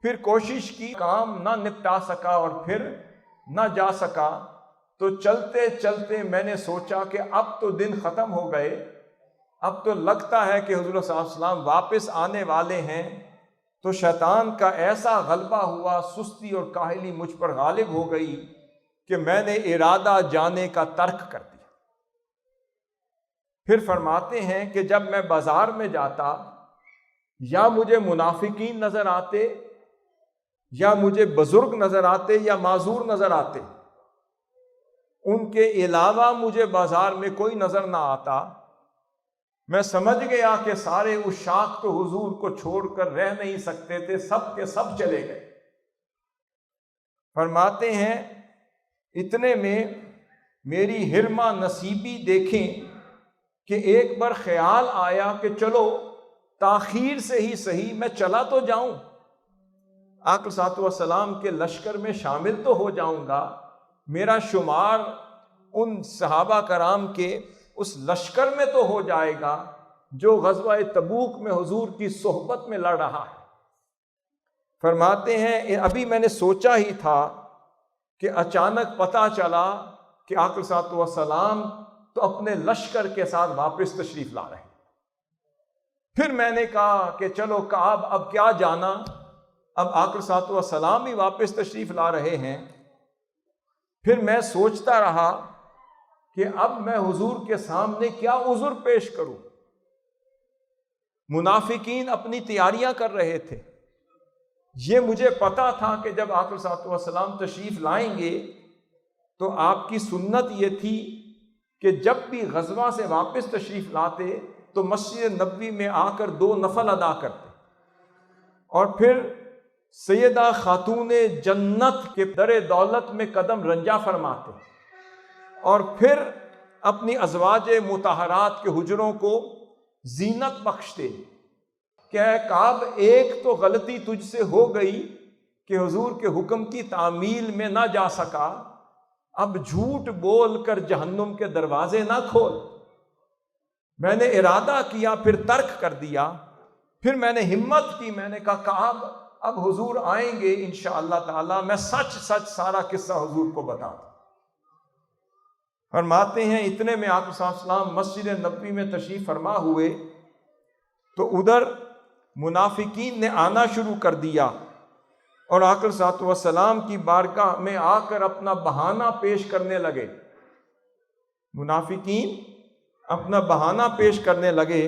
پھر کوشش کی، کام نہ نپٹا سکا، اور پھر نہ جا سکا تو چلتے چلتے میں نے سوچا کہ اب تو دن ختم ہو گئے، اب تو لگتا ہے کہ حضور صلی اللہ علیہ وسلم واپس آنے والے ہیں، تو شیطان کا ایسا غلبہ ہوا، سستی اور کاہلی مجھ پر غالب ہو گئی کہ میں نے ارادہ جانے کا ترک کر دیا۔ پھر فرماتے ہیں کہ جب میں بازار میں جاتا یا مجھے منافقین نظر آتے یا مجھے بزرگ نظر آتے یا معذور نظر آتے، ان کے علاوہ مجھے بازار میں کوئی نظر نہ آتا، میں سمجھ گیا کہ سارے عشاق تو حضور کو چھوڑ کر رہ نہیں سکتے تھے، سب کے سب چلے گئے۔ فرماتے ہیں اتنے میں میری حرمہ نصیبی دیکھیں کہ ایک بار خیال آیا کہ چلو تاخیر سے ہی صحیح میں چلا تو جاؤں، آقا صلی اللہ علیہ وسلم کے لشکر میں شامل تو ہو جاؤں گا، میرا شمار ان صحابہ کرام کے اس لشکر میں تو ہو جائے گا جو غزوہ تبوک میں حضور کی صحبت میں لڑ رہا ہے۔ فرماتے ہیں ابھی میں نے سوچا ہی تھا کہ اچانک پتہ چلا کہ آقا صلی اللہ علیہ وسلم تو اپنے لشکر کے ساتھ واپس تشریف لا رہے ہیں۔ پھر میں نے کہا کہ چلو کعب اب کیا جانا، اب آقا صلی اللہ علیہ وسلم ہی واپس تشریف لا رہے ہیں۔ پھر میں سوچتا رہا کہ اب میں حضور کے سامنے کیا عذر پیش کروں۔ منافقین اپنی تیاریاں کر رہے تھے، یہ مجھے پتا تھا کہ جب آقا صلی اللہ علیہ وسلم تشریف لائیں گے تو آپ کی سنت یہ تھی کہ جب بھی غزوہ سے واپس تشریف لاتے تو مسجد نبوی میں آ کر 2 نفل ادا کرتے اور پھر سیدہ خاتون جنت کے در دولت میں قدم رنجا فرماتے اور پھر اپنی ازواج مطہرات کے حجروں کو زینت بخشتے کہ اے کعب ایک تو غلطی تجھ سے ہو گئی کہ حضور کے حکم کی تعمیل میں نہ جا سکا، اب جھوٹ بول کر جہنم کے دروازے نہ کھول۔ میں نے ارادہ کیا پھر ترک کر دیا، پھر میں نے ہمت کی، میں نے کہا کعب اب حضور آئیں گے انشاءاللہ تعالی میں سچ سچ سارا قصہ حضور کو بتا دوں۔ فرماتے ہیں اتنے میں آقا صلی اللہ علیہ وسلم مسجد نبوی میں تشریف فرما ہوئے تو ادھر منافقین نے آنا شروع کر دیا اور آقا صلی اللہ علیہ وسلم کی بارگاہ میں آ کر اپنا بہانہ پیش کرنے لگے۔ منافقین اپنا بہانہ پیش کرنے لگے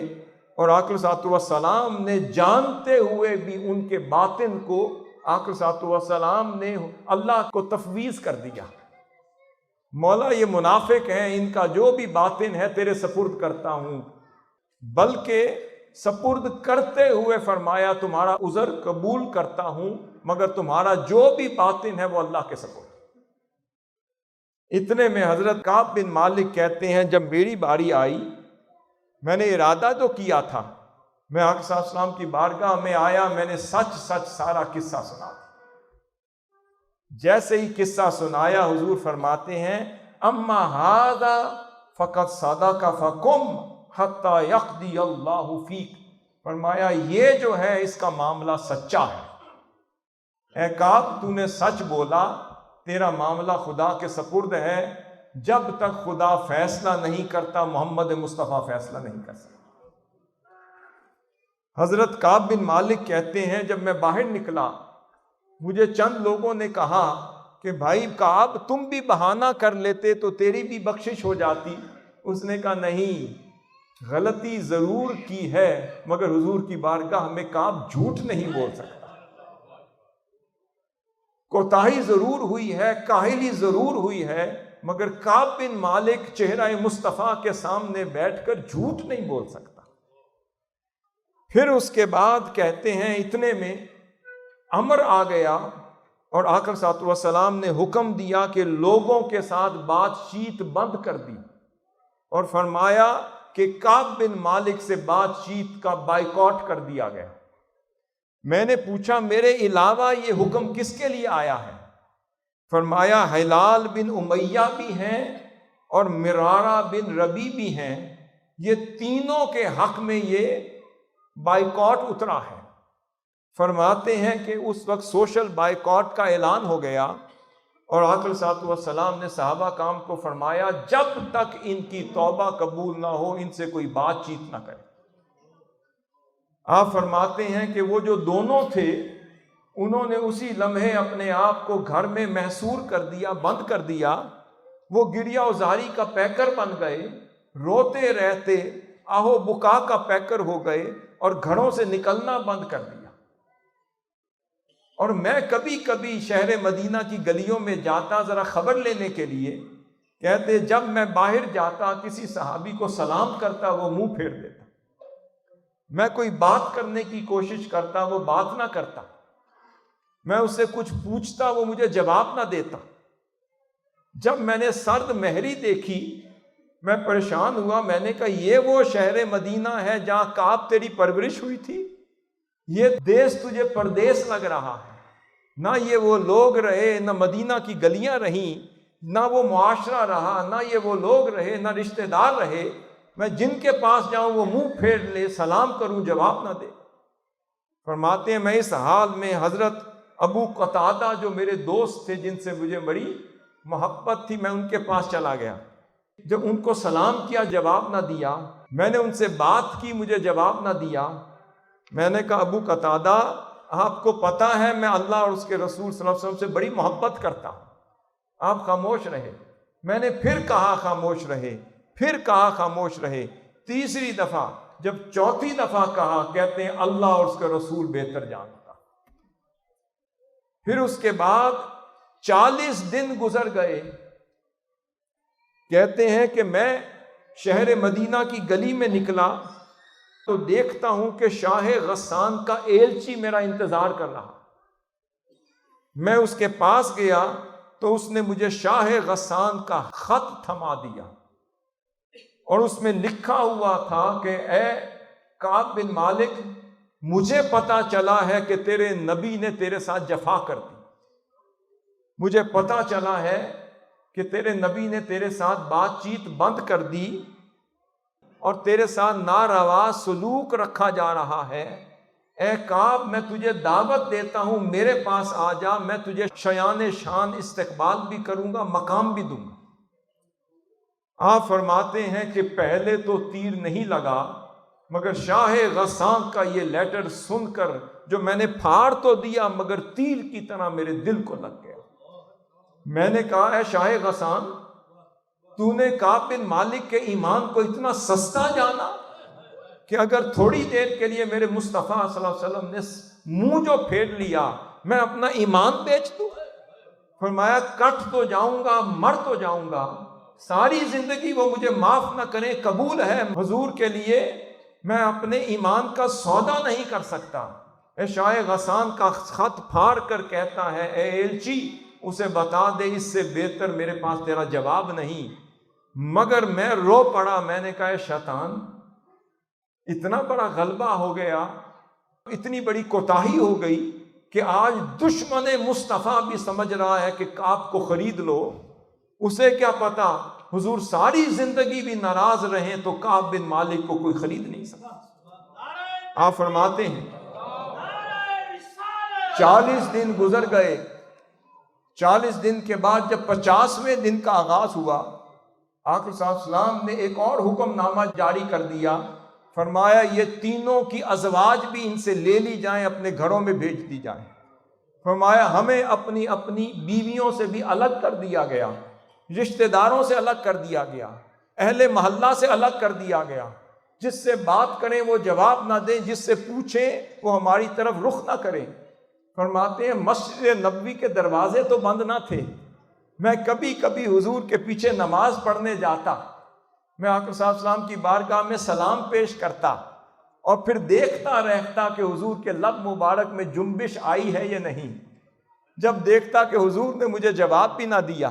اور آقا صلی اللہ علیہ وسلم نے جانتے ہوئے بھی ان کے باطن کو آقا صلی اللہ علیہ وسلم نے اللہ کو تفویض کر دیا۔ مولا یہ منافق ہیں، ان کا جو بھی باطن ہے تیرے سپرد کرتا ہوں، بلکہ سپرد کرتے ہوئے فرمایا تمہارا عذر قبول کرتا ہوں مگر تمہارا جو بھی باطن ہے وہ اللہ کے سپرد۔ اتنے میں حضرت کعب بن مالک کہتے ہیں جب میری باری آئی میں نے ارادہ تو کیا تھا، میں آقا صلی اللہ علیہ وسلم کی بارگاہ میں آیا، میں نے سچ سچ سارا قصہ سنا۔ جیسے ہی قصہ سنایا حضور فرماتے ہیں اما ھذا فقد صدق فقم حتی یقضی اللہ فیک، فرمایا یہ جو ہے اس کا معاملہ سچا ہے، اے کعب تو نے سچ بولا، تیرا معاملہ خدا کے سپرد ہے، جب تک خدا فیصلہ نہیں کرتا محمد مصطفیٰ فیصلہ نہیں کر سکتا۔ حضرت کعب بن مالک کہتے ہیں جب میں باہر نکلا مجھے چند لوگوں نے کہا کہ بھائی کعب تم بھی بہانہ کر لیتے تو تیری بھی بخشش ہو جاتی۔ اس نے کہا نہیں، غلطی ضرور کی ہے مگر حضور کی بارگاہ میں کعب جھوٹ نہیں بول سکتا، کوتاہی ضرور ہوئی ہے، کاہلی ضرور ہوئی ہے، مگر کعب بن مالک چہرہ مصطفیٰ کے سامنے بیٹھ کر جھوٹ نہیں بول سکتا۔ پھر اس کے بعد کہتے ہیں اتنے میں امر آ گیا اور آقا صلی اللہ علیہ وسلم نے حکم دیا کہ لوگوں کے ساتھ بات چیت بند کر دی اور فرمایا کہ کعب بن مالک سے بات چیت کا بائیکاٹ کر دیا گیا۔ میں نے پوچھا میرے علاوہ یہ حکم کس کے لیے آیا ہے؟ فرمایا ہلال بن امیہ بھی ہیں اور مرارہ بن ربی بھی ہیں، یہ تینوں کے حق میں یہ بائیکاٹ اترا ہے۔ فرماتے ہیں کہ اس وقت سوشل بائیکاٹ کا اعلان ہو گیا اور آقا صلی اللہ علیہ وسلم نے صحابہ کرام کو فرمایا جب تک ان کی توبہ قبول نہ ہو ان سے کوئی بات چیت نہ کرے۔ آپ فرماتے ہیں کہ وہ جو دونوں تھے انہوں نے اسی لمحے اپنے آپ کو گھر میں محصور کر دیا، بند کر دیا، وہ گریہ وزاری کا پیکر بن گئے، روتے رہتے آہو بکا کا پیکر ہو گئے اور گھروں سے نکلنا بند کر دیا۔ اور میں کبھی کبھی شہر مدینہ کی گلیوں میں جاتا ذرا خبر لینے کے لیے، کہتے جب میں باہر جاتا کسی صحابی کو سلام کرتا وہ منہ پھیر دیتا، میں کوئی بات کرنے کی کوشش کرتا وہ بات نہ کرتا، میں اس سے کچھ پوچھتا وہ مجھے جواب نہ دیتا۔ جب میں نے سرد مہری دیکھی میں پریشان ہوا، میں نے کہا یہ وہ شہر مدینہ ہے جہاں کعب تیری پرورش ہوئی تھی؟ یہ دیس تجھے پردیس لگ رہا ہے، نہ یہ وہ لوگ رہے، نہ مدینہ کی گلیاں رہیں، نہ وہ معاشرہ رہا، نہ یہ وہ لوگ رہے، نہ رشتہ دار رہے، میں جن کے پاس جاؤں وہ منہ پھیر لے، سلام کروں جواب نہ دے۔ فرماتے ہیں میں اس حال میں حضرت ابو قتادہ جو میرے دوست تھے جن سے مجھے بڑی محبت تھی، میں ان کے پاس چلا گیا، جب ان کو سلام کیا جواب نہ دیا، میں نے ان سے بات کی مجھے جواب نہ دیا، میں نے کہا ابو قتادہ آپ کو پتہ ہے میں اللہ اور اس کے رسول صلی اللہ علیہ وسلم سے بڑی محبت کرتا ہوں، آپ خاموش رہے۔ میں نے پھر کہا خاموش رہے، پھر کہا خاموش رہے، تیسری دفعہ جب چوتھی دفعہ کہا کہتے ہیں اللہ اور اس کے رسول بہتر جانتا۔ پھر اس کے بعد 40 دن گزر گئے، کہتے ہیں کہ میں شہر مدینہ کی گلی میں نکلا تو دیکھتا ہوں کہ شاہ غسان کا ایلچی میرا انتظار کر رہا۔ میں اس کے پاس گیا تو اس نے مجھے شاہ غسان کا خط تھما دیا اور اس میں لکھا ہوا تھا کہ اے کعب بن مالک مجھے پتا چلا ہے کہ تیرے نبی نے تیرے ساتھ جفا کر دی، مجھے پتا چلا ہے کہ تیرے نبی نے تیرے ساتھ بات چیت بند کر دی اور تیرے ساتھ ناروا سلوک رکھا جا رہا ہے۔ اے کعب میں تجھے دعوت دیتا ہوں میرے پاس آ جا، میں تجھے شایان شان استقبال بھی کروں گا، مقام بھی دوں گا۔ آپ فرماتے ہیں کہ پہلے تو تیر نہیں لگا مگر شاہ غسان کا یہ لیٹر سن کر جو میں نے پھاڑ تو دیا مگر تیر کی طرح میرے دل کو لگ گیا۔ میں نے کہا اے شاہ غسان تو نے کعب بن مالک کے ایمان کو اتنا سستا جانا کہ اگر تھوڑی دیر کے لیے میرے مصطفیٰ صلی اللہ علیہ وسلم نے منہ جو پھیر لیا میں اپنا ایمان بیچ دوں؟ فرمایا کٹ تو جاؤں گا، مر تو جاؤں گا، ساری زندگی وہ مجھے معاف نہ کریں قبول ہے، حضور کے لیے میں اپنے ایمان کا سودا نہیں کر سکتا۔ اے شاہ غسان کا خط پھاڑ کر کہتا ہے اے ایلچی اسے بتا دے اس سے بہتر میرے پاس تیرا جواب نہیں، مگر میں رو پڑا۔ میں نے کہا اے شیطان اتنا بڑا غلبہ ہو گیا، اتنی بڑی کوتاہی ہو گئی کہ آج دشمن مصطفیٰ بھی سمجھ رہا ہے کہ کعب کو خرید لو، اسے کیا پتا حضور ساری زندگی بھی ناراض رہیں تو کعب بن مالک کو کوئی خرید نہیں سکتا۔ آپ فرماتے ہیں 40 دن گزر گئے، 40 دن کے بعد جب 50ویں دن کا آغاز ہوا آقا صلی اللہ علیہ وسلم نے ایک اور حکم نامہ جاری کر دیا، فرمایا یہ تینوں کی ازواج بھی ان سے لے لی جائیں، اپنے گھروں میں بھیج دی جائیں۔ فرمایا ہمیں اپنی اپنی بیویوں سے بھی الگ کر دیا گیا، رشتہ داروں سے الگ کر دیا گیا، اہل محلہ سے الگ کر دیا گیا، جس سے بات کریں وہ جواب نہ دیں، جس سے پوچھیں وہ ہماری طرف رخ نہ کریں۔ فرماتے ہیں مسجد نبوی کے دروازے تو بند نہ تھے، میں کبھی کبھی حضور کے پیچھے نماز پڑھنے جاتا، میں آقا صلی اللہ علیہ وسلم کی بارگاہ میں سلام پیش کرتا اور پھر دیکھتا رہتا کہ حضور کے لب مبارک میں جنبش آئی ہے یا نہیں۔ جب دیکھتا کہ حضور نے مجھے جواب بھی نہ دیا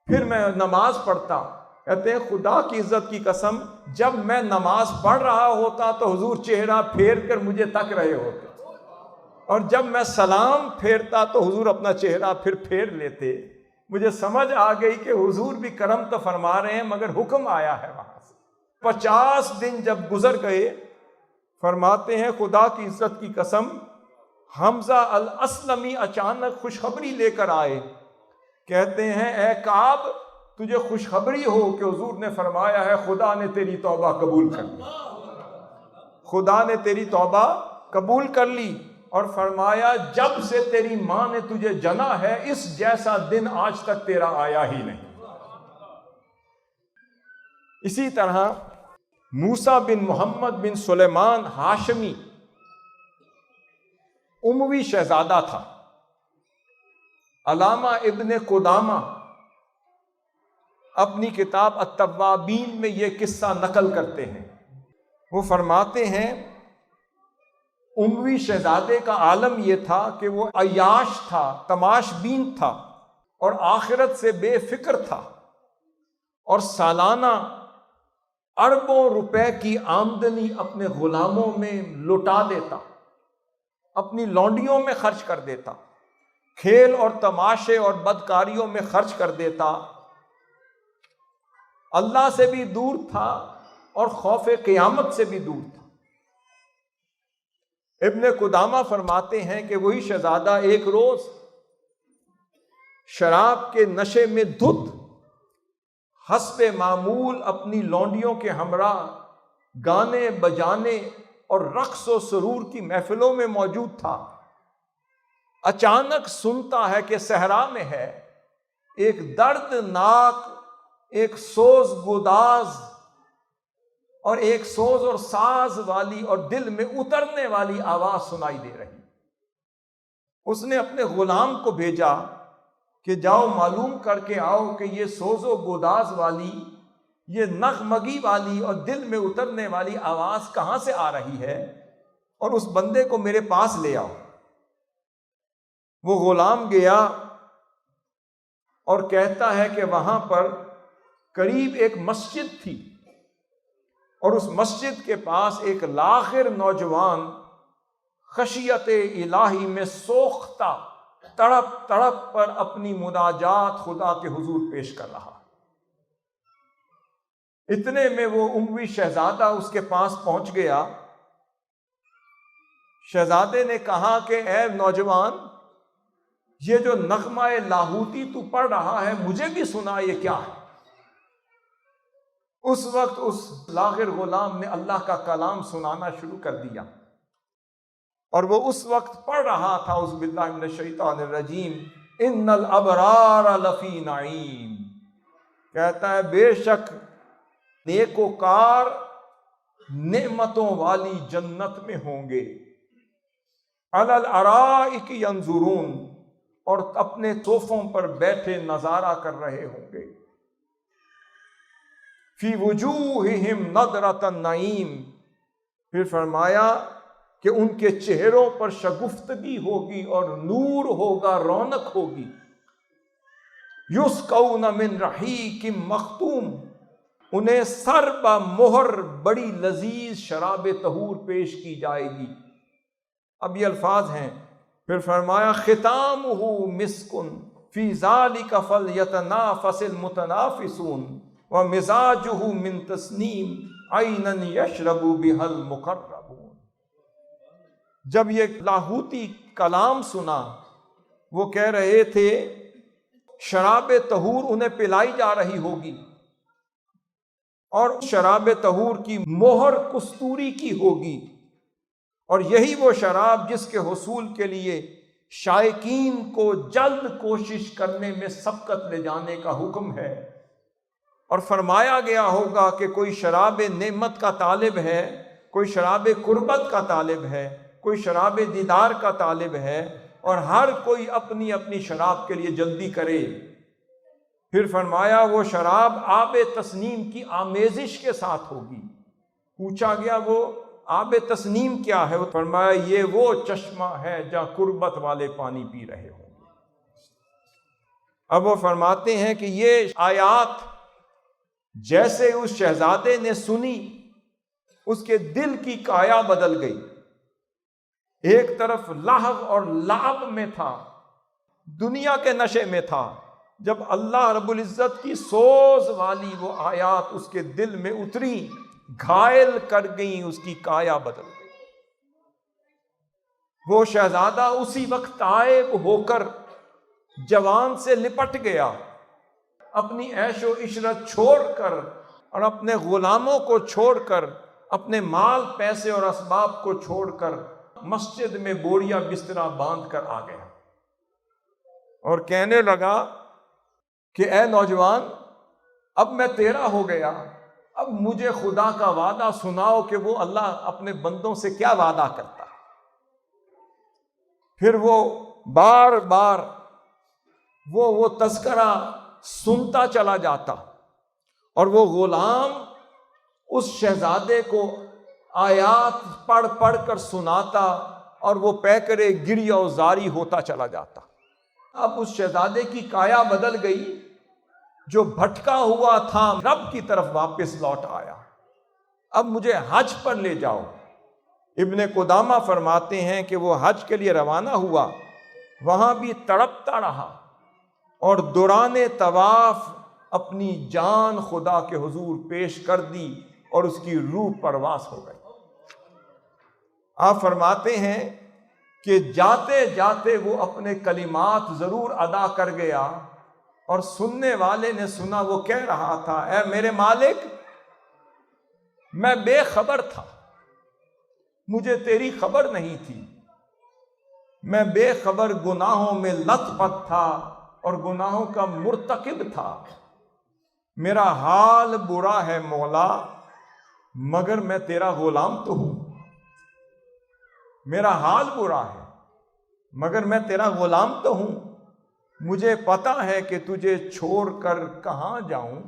پھر میں نماز پڑھتا۔ کہتے ہیں خدا کی عزت کی قسم جب میں نماز پڑھ رہا ہوتا تو حضور چہرہ پھیر کر مجھے تک رہے ہوتے، اور جب میں سلام پھیرتا تو حضور اپنا چہرہ پھر پھیر لیتے۔ مجھے سمجھ آ گئی کہ حضور بھی کرم تو فرما رہے ہیں مگر حکم آیا ہے وہاں سے۔ 50 دن جب گزر گئے فرماتے ہیں خدا کی عزت کی قسم حمزہ الاسلمی اچانک خوشخبری لے کر آئے کہتے ہیں اے کعب تجھے خوشخبری ہو کہ حضور نے فرمایا ہے خدا نے تیری توبہ قبول کر لی، خدا نے تیری توبہ قبول کر لی، اور فرمایا جب سے تیری ماں نے تجھے جنا ہے اس جیسا دن آج تک تیرا آیا ہی نہیں۔ اسی طرح موسیٰ بن محمد بن سلیمان ہاشمی اموی شہزادہ تھا۔ علامہ ابن قدامہ اپنی کتاب التوابین میں یہ قصہ نقل کرتے ہیں۔ وہ فرماتے ہیں اموی شہزادے کا عالم یہ تھا کہ وہ عیاش تھا، تماش بین تھا، اور آخرت سے بے فکر تھا، اور سالانہ اربوں روپے کی آمدنی اپنے غلاموں میں لٹا دیتا، اپنی لونڈیوں میں خرچ کر دیتا، کھیل اور تماشے اور بدکاریوں میں خرچ کر دیتا، اللہ سے بھی دور تھا اور خوف قیامت سے بھی دور تھا۔ ابن قدامہ فرماتے ہیں کہ وہی شہزادہ ایک روز شراب کے نشے میں دھت حسب معمول اپنی لونڈیوں کے ہمراہ گانے بجانے اور رقص و سرور کی محفلوں میں موجود تھا۔ اچانک سنتا ہے کہ صحرا میں ہے ایک دردناک، ایک سوز گداز اور ایک سوز اور ساز والی اور دل میں اترنے والی آواز سنائی دے رہی۔ اس نے اپنے غلام کو بھیجا کہ جاؤ معلوم کر کے آؤ کہ یہ سوز و گداز والی، یہ نغمگی والی اور دل میں اترنے والی آواز کہاں سے آ رہی ہے، اور اس بندے کو میرے پاس لے آؤ۔ وہ غلام گیا اور کہتا ہے کہ وہاں پر قریب ایک مسجد تھی، اور اس مسجد کے پاس ایک لاغر نوجوان خشیت الہی میں سوختہ تڑپ تڑپ پر اپنی مناجات خدا کے حضور پیش کر رہا۔ اتنے میں وہ اموی شہزادہ اس کے پاس پہنچ گیا۔ شہزادے نے کہا کہ اے نوجوان، یہ جو نغمہ لاہوتی تو پڑھ رہا ہے مجھے بھی سنا، یہ کیا ہے؟ اس وقت اس لاغر غلام نے اللہ کا کلام سنانا شروع کر دیا، اور وہ اس وقت پڑھ رہا تھا اعوذ باللہ من الشیطان الرجیم، ان الابرار لفی نعیم، کہتا ہے بے شک نیکوکار نعمتوں والی جنت میں ہوں گے، علی الارائک ینظرون، اور اپنے صوفوں پر بیٹھے نظارہ کر رہے ہوں گے، فی وجوہہم نضرۃ النعیم، پھر فرمایا کہ ان کے چہروں پر شگفتگی ہوگی اور نور ہوگا، رونق ہوگی، یسقون من رحیق مختوم، انہیں سر بہ مہر بڑی لذیذ شراب طہور پیش کی جائے گی۔ اب یہ الفاظ ہیں، پھر فرمایا ختامہ مسک فی ذالک فلیتنافس المتنافسون ومزاجہ من تسنیم عینا یشرب بہا المقربون۔ جب یہ لاہوتی کلام سنا، وہ کہہ رہے تھے شراب طہور انہیں پلائی جا رہی ہوگی، اور شراب طہور کی مہر کستوری کی ہوگی، اور یہی وہ شراب جس کے حصول کے لیے شائقین کو جلد کوشش کرنے میں سبقت لے جانے کا حکم ہے، اور فرمایا گیا ہوگا کہ کوئی شراب نعمت کا طالب ہے، کوئی شراب قربت کا طالب ہے، کوئی شراب دیدار کا طالب ہے، اور ہر کوئی اپنی اپنی شراب کے لیے جلدی کرے۔ پھر فرمایا وہ شراب آب تسنیم کی آمیزش کے ساتھ ہوگی۔ پوچھا گیا وہ آب تسنیم کیا ہے؟ وہ فرمایا یہ وہ چشمہ ہے جہاں قربت والے پانی پی رہے ہوں گے۔ اب وہ فرماتے ہیں کہ یہ آیات جیسے اس شہزادے نے سنی، اس کے دل کی کایا بدل گئی۔ ایک طرف لہو اور لعب میں تھا، دنیا کے نشے میں تھا، جب اللہ رب العزت کی سوز والی وہ آیات اس کے دل میں اتری، گھائل کر گئیں، اس کی کایا بدل گئی۔ وہ شہزادہ اسی وقت تائب ہو کر جوان سے لپٹ گیا، اپنی عیش و عشرت چھوڑ کر اور اپنے غلاموں کو چھوڑ کر، اپنے مال پیسے اور اسباب کو چھوڑ کر مسجد میں بوریا بسترا باندھ کر آ گیا اور کہنے لگا کہ اے نوجوان، اب میں تیرا ہو گیا، اب مجھے خدا کا وعدہ سناؤ کہ وہ اللہ اپنے بندوں سے کیا وعدہ کرتا ہے۔ پھر وہ بار بار وہ تذکرہ سنتا چلا جاتا اور وہ غلام اس شہزادے کو آیات پڑھ پڑھ کر سناتا اور وہ پیکرے گریہ و زاری ہوتا چلا جاتا۔ اب اس شہزادے کی کایا بدل گئی، جو بھٹکا ہوا تھا رب کی طرف واپس لوٹ آیا۔ اب مجھے حج پر لے جاؤ۔ ابن قدامہ فرماتے ہیں کہ وہ حج کے لیے روانہ ہوا، وہاں بھی تڑپتا رہا اور دوران طواف اپنی جان خدا کے حضور پیش کر دی اور اس کی روح پرواز ہو گئی۔ آپ فرماتے ہیں کہ جاتے جاتے وہ اپنے کلمات ضرور ادا کر گیا اور سننے والے نے سنا وہ کہہ رہا تھا، اے میرے مالک، میں بے خبر تھا، مجھے تیری خبر نہیں تھی، میں بے خبر گناہوں میں لت پت تھا اور گناہوں کا مرتکب تھا، میرا حال برا ہے مولا، مگر میں تیرا غلام تو ہوں، میرا حال برا ہے مگر میں تیرا غلام تو ہوں، مجھے پتا ہے کہ تجھے چھوڑ کر کہاں جاؤں،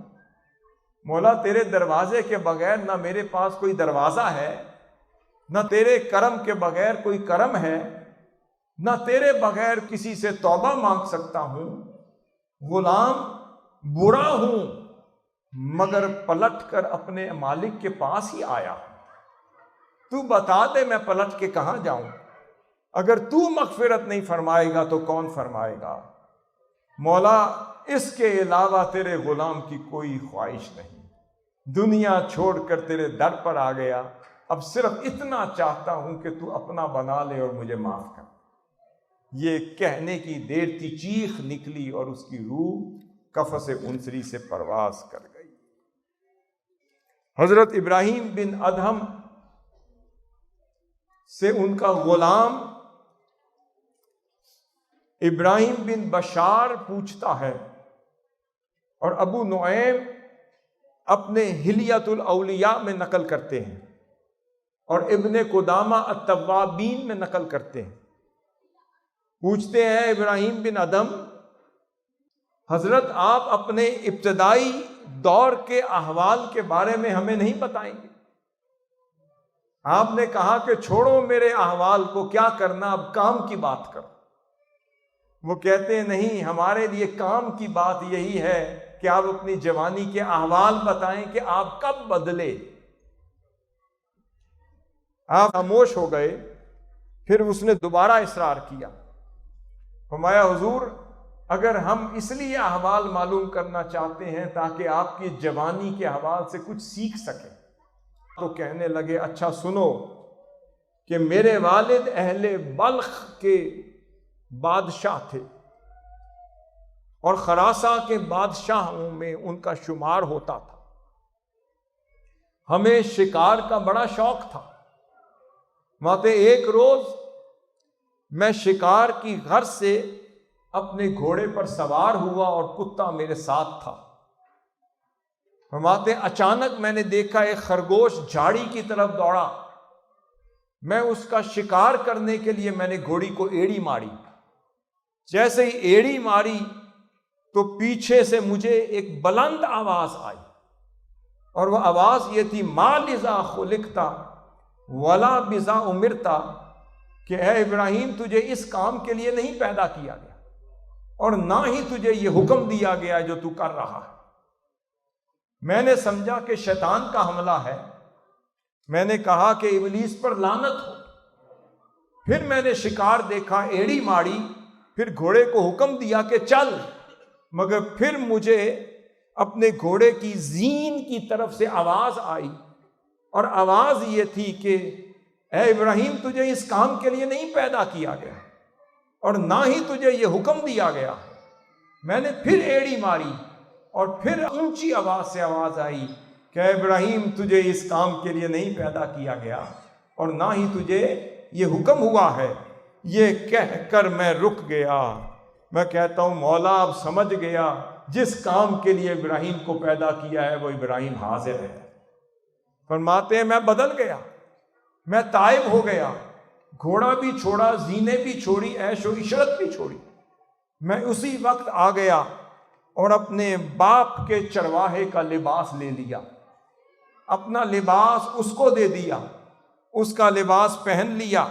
مولا تیرے دروازے کے بغیر نہ میرے پاس کوئی دروازہ ہے، نہ تیرے کرم کے بغیر کوئی کرم ہے، نہ تیرے بغیر کسی سے توبہ مانگ سکتا ہوں، غلام برا ہوں مگر پلٹ کر اپنے مالک کے پاس ہی آیا ہوں، تو بتا دے میں پلٹ کے کہاں جاؤں، اگر تو مغفرت نہیں فرمائے گا تو کون فرمائے گا، مولا اس کے علاوہ تیرے غلام کی کوئی خواہش نہیں، دنیا چھوڑ کر تیرے در پر آ گیا، اب صرف اتنا چاہتا ہوں کہ تو اپنا بنا لے اور مجھے معاف کر۔ یہ کہنے کی دیر تھی، چیخ نکلی اور اس کی روح قفس انصری سے پرواز کر گئی۔ حضرت ابراہیم بن ادہم سے ان کا غلام ابراہیم بن بشار پوچھتا ہے، اور ابو نعیم اپنے حلیۃ الاولیاء میں نقل کرتے ہیں اور ابن قدامہ التوابین میں نقل کرتے ہیں، پوچھتے ہیں ابراہیم بن ادہم، حضرت آپ اپنے ابتدائی دور کے احوال کے بارے میں ہمیں نہیں بتائیں گے؟ آپ نے کہا کہ چھوڑو میرے احوال کو، کیا کرنا، اب کام کی بات کرو۔ وہ کہتے ہیں نہیں، ہمارے لیے کام کی بات یہی ہے کہ آپ اپنی جوانی کے احوال بتائیں کہ آپ کب بدلے۔ آپ خاموش ہو گئے، پھر اس نے دوبارہ اصرار کیا، فرمایا حضور اگر ہم اس لیے احوال معلوم کرنا چاہتے ہیں تاکہ آپ کی جوانی کے احوال سے کچھ سیکھ سکیں، تو کہنے لگے اچھا سنو کہ میرے والد اہل بلخ کے بادشاہ تھے اور خراساں کے بادشاہوں میں ان کا شمار ہوتا تھا، ہمیں شکار کا بڑا شوق تھا، ماتے ایک روز میں شکار کی غرض سے اپنے گھوڑے پر سوار ہوا اور کتا میرے ساتھ تھا، فرماتے اچانک میں نے دیکھا ایک خرگوش جھاڑی کی طرف دوڑا، میں اس کا شکار کرنے کے لیے میں نے گھوڑی کو ایڑی ماری، جیسے ہی ایڑی ماری تو پیچھے سے مجھے ایک بلند آواز آئی اور وہ آواز یہ تھی، ما لذا خلقتا ولا بذا امرتا، کہ اے ابراہیم تجھے اس کام کے لیے نہیں پیدا کیا گیا اور نہ ہی تجھے یہ حکم دیا گیا جو تو کر رہا ہے۔ میں نے سمجھا کہ شیطان کا حملہ ہے، میں نے کہا کہ ابلیس پر لعنت ہو، پھر میں نے شکار دیکھا، ایڑی ماری، پھر گھوڑے کو حکم دیا کہ چل، مگر پھر مجھے اپنے گھوڑے کی زین کی طرف سے آواز آئی اور آواز یہ تھی کہ اے ابراہیم تجھے اس کام کے لیے نہیں پیدا کیا گیا اور نہ ہی تجھے یہ حکم دیا گیا میں نے پھر ایڑی ماری اور پھر اونچی آواز سے آواز آئی کہ ابراہیم تجھے اس کام کے لیے نہیں پیدا کیا گیا اور نہ ہی تجھے یہ حکم ہوا ہے۔ یہ کہہ کر میں رک گیا۔ میں کہتا ہوں مولا اب سمجھ گیا جس کام کے لیے ابراہیم کو پیدا کیا ہے وہ ابراہیم حاضر ہے۔ فرماتے ہیں میں بدل گیا، میں تائب ہو گیا، گھوڑا بھی چھوڑا، زینے بھی چھوڑی، عیش و عشرت بھی چھوڑی۔ میں اسی وقت آ گیا اور اپنے باپ کے چرواہے کا لباس لے لیا، اپنا لباس اس کو دے دیا، اس کا لباس پہن لیا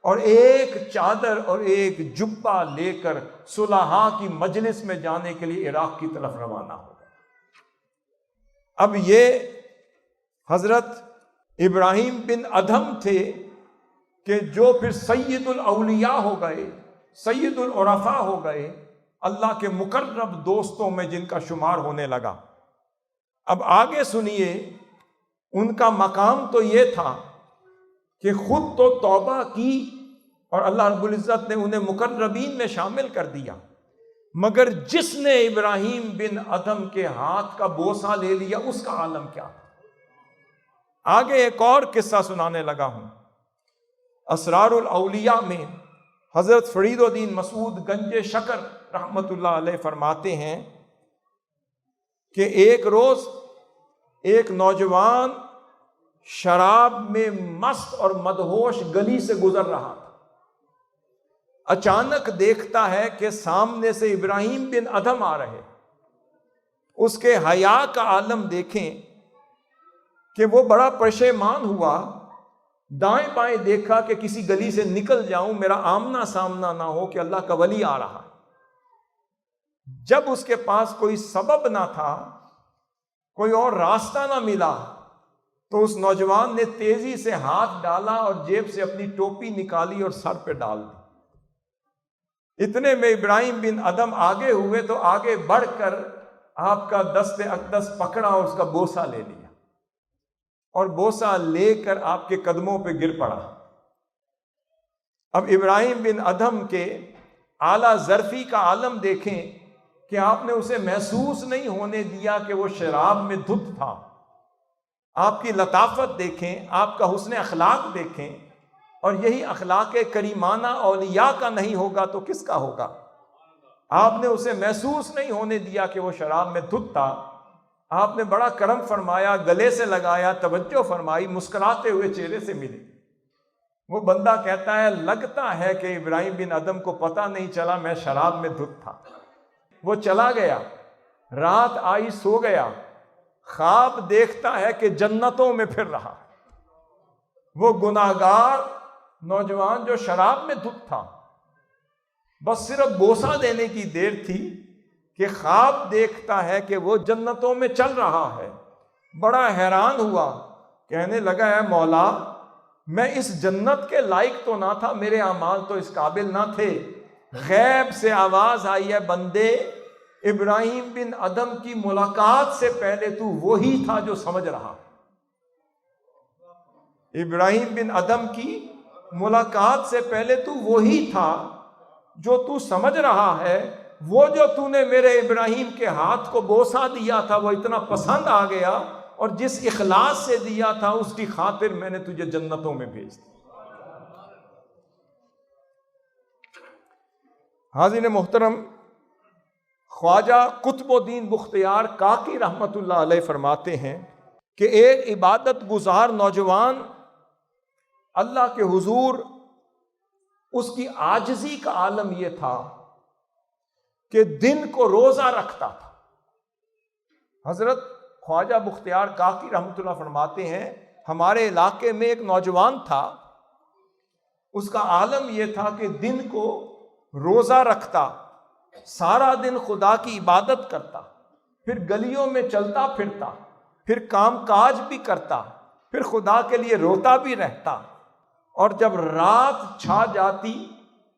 اور ایک چادر اور ایک جبہ لے کر صلحاء کی مجلس میں جانے کے لیے عراق کی طرف روانہ ہو گیا۔ اب یہ حضرت ابراہیم بن ادھم تھے کہ جو پھر سید الاولیاء ہو گئے، سید العرفاء ہو گئے، اللہ کے مقرب دوستوں میں جن کا شمار ہونے لگا۔ اب آگے سنیے، ان کا مقام تو یہ تھا کہ خود تو توبہ کی اور اللہ رب العزت نے انہیں مقربین میں شامل کر دیا، مگر جس نے ابراہیم بن ادھم کے ہاتھ کا بوسہ لے لیا اس کا عالم کیا تھا۔ آگے ایک اور قصہ سنانے لگا ہوں۔ اسرار الاولیاء میں حضرت فرید الدین مسعود گنج شکر رحمت اللہ علیہ فرماتے ہیں کہ ایک روز ایک نوجوان شراب میں مست اور مدہوش گلی سے گزر رہا تھا۔ اچانک دیکھتا ہے کہ سامنے سے ابراہیم بن ادھم آ رہے۔ اس کے حیا کا عالم دیکھیں کہ وہ بڑا پشیمان ہوا، دائیں بائیں دیکھا کہ کسی گلی سے نکل جاؤں، میرا آمنا سامنا نہ ہو کہ اللہ کا ولی آ رہا۔ جب اس کے پاس کوئی سبب نہ تھا، کوئی اور راستہ نہ ملا، تو اس نوجوان نے تیزی سے ہاتھ ڈالا اور جیب سے اپنی ٹوپی نکالی اور سر پہ ڈال دی۔ اتنے میں ابراہیم بن ادھم آگے ہوئے تو آگے بڑھ کر آپ کا دست اقدس پکڑا اور اس کا بوسہ لے لیا، اور بوسہ لے کر آپ کے قدموں پہ گر پڑا۔ اب ابراہیم بن ادھم کے اعلیٰ ظرفی کا عالم دیکھیں کہ آپ نے اسے محسوس نہیں ہونے دیا کہ وہ شراب میں دھت تھا۔ آپ کی لطافت دیکھیں، آپ کا حسن اخلاق دیکھیں، اور یہی اخلاق کریمانہ اولیاء کا نہیں ہوگا تو کس کا ہوگا؟ آپ نے اسے محسوس نہیں ہونے دیا کہ وہ شراب میں دھت تھا۔ آپ نے بڑا کرم فرمایا، گلے سے لگایا، توجہ فرمائی، مسکراتے ہوئے چہرے سے ملے۔ وہ بندہ کہتا ہے لگتا ہے کہ ابراہیم بن ادھم کو پتہ نہیں چلا میں شراب میں دھت تھا۔ وہ چلا گیا، رات آئی، سو گیا، خواب دیکھتا ہے کہ جنتوں میں پھر رہا۔ وہ گناہگار نوجوان جو شراب میں دھت تھا، بس صرف بوسہ دینے کی دیر تھی کہ خواب دیکھتا ہے کہ وہ جنتوں میں چل رہا ہے۔ بڑا حیران ہوا، کہنے لگا اے مولا، میں اس جنت کے لائق تو نہ تھا، میرے اعمال تو اس قابل نہ تھے۔ غیب سے آواز آئی ہے بندے، ابراہیم بن ادھم کی ملاقات سے پہلے تو وہی تھا جو سمجھ رہا۔ ابراہیم بن ادھم کی ملاقات سے پہلے تو وہی تھا جو تو سمجھ رہا ہے۔ وہ جو تو نے میرے ابراہیم کے ہاتھ کو بوسہ دیا تھا وہ اتنا پسند آ گیا، اور جس اخلاص سے دیا تھا اس کی خاطر میں نے تجھے جنتوں میں بھیج دیا۔ حاضرین محترم، خواجہ قطب الدین بختیار کاکی رحمت اللہ علیہ فرماتے ہیں کہ ایک عبادت گزار نوجوان اللہ کے حضور، اس کی عاجزی کا عالم یہ تھا کہ دن کو روزہ رکھتا تھا۔ حضرت خواجہ بختیار کاکی رحمت اللہ فرماتے ہیں ہمارے علاقے میں ایک نوجوان تھا، اس کا عالم یہ تھا کہ دن کو روزہ رکھتا، سارا دن خدا کی عبادت کرتا، پھر گلیوں میں چلتا پھرتا، پھر کام کاج بھی کرتا، پھر خدا کے لیے روتا بھی رہتا، اور جب رات چھا جاتی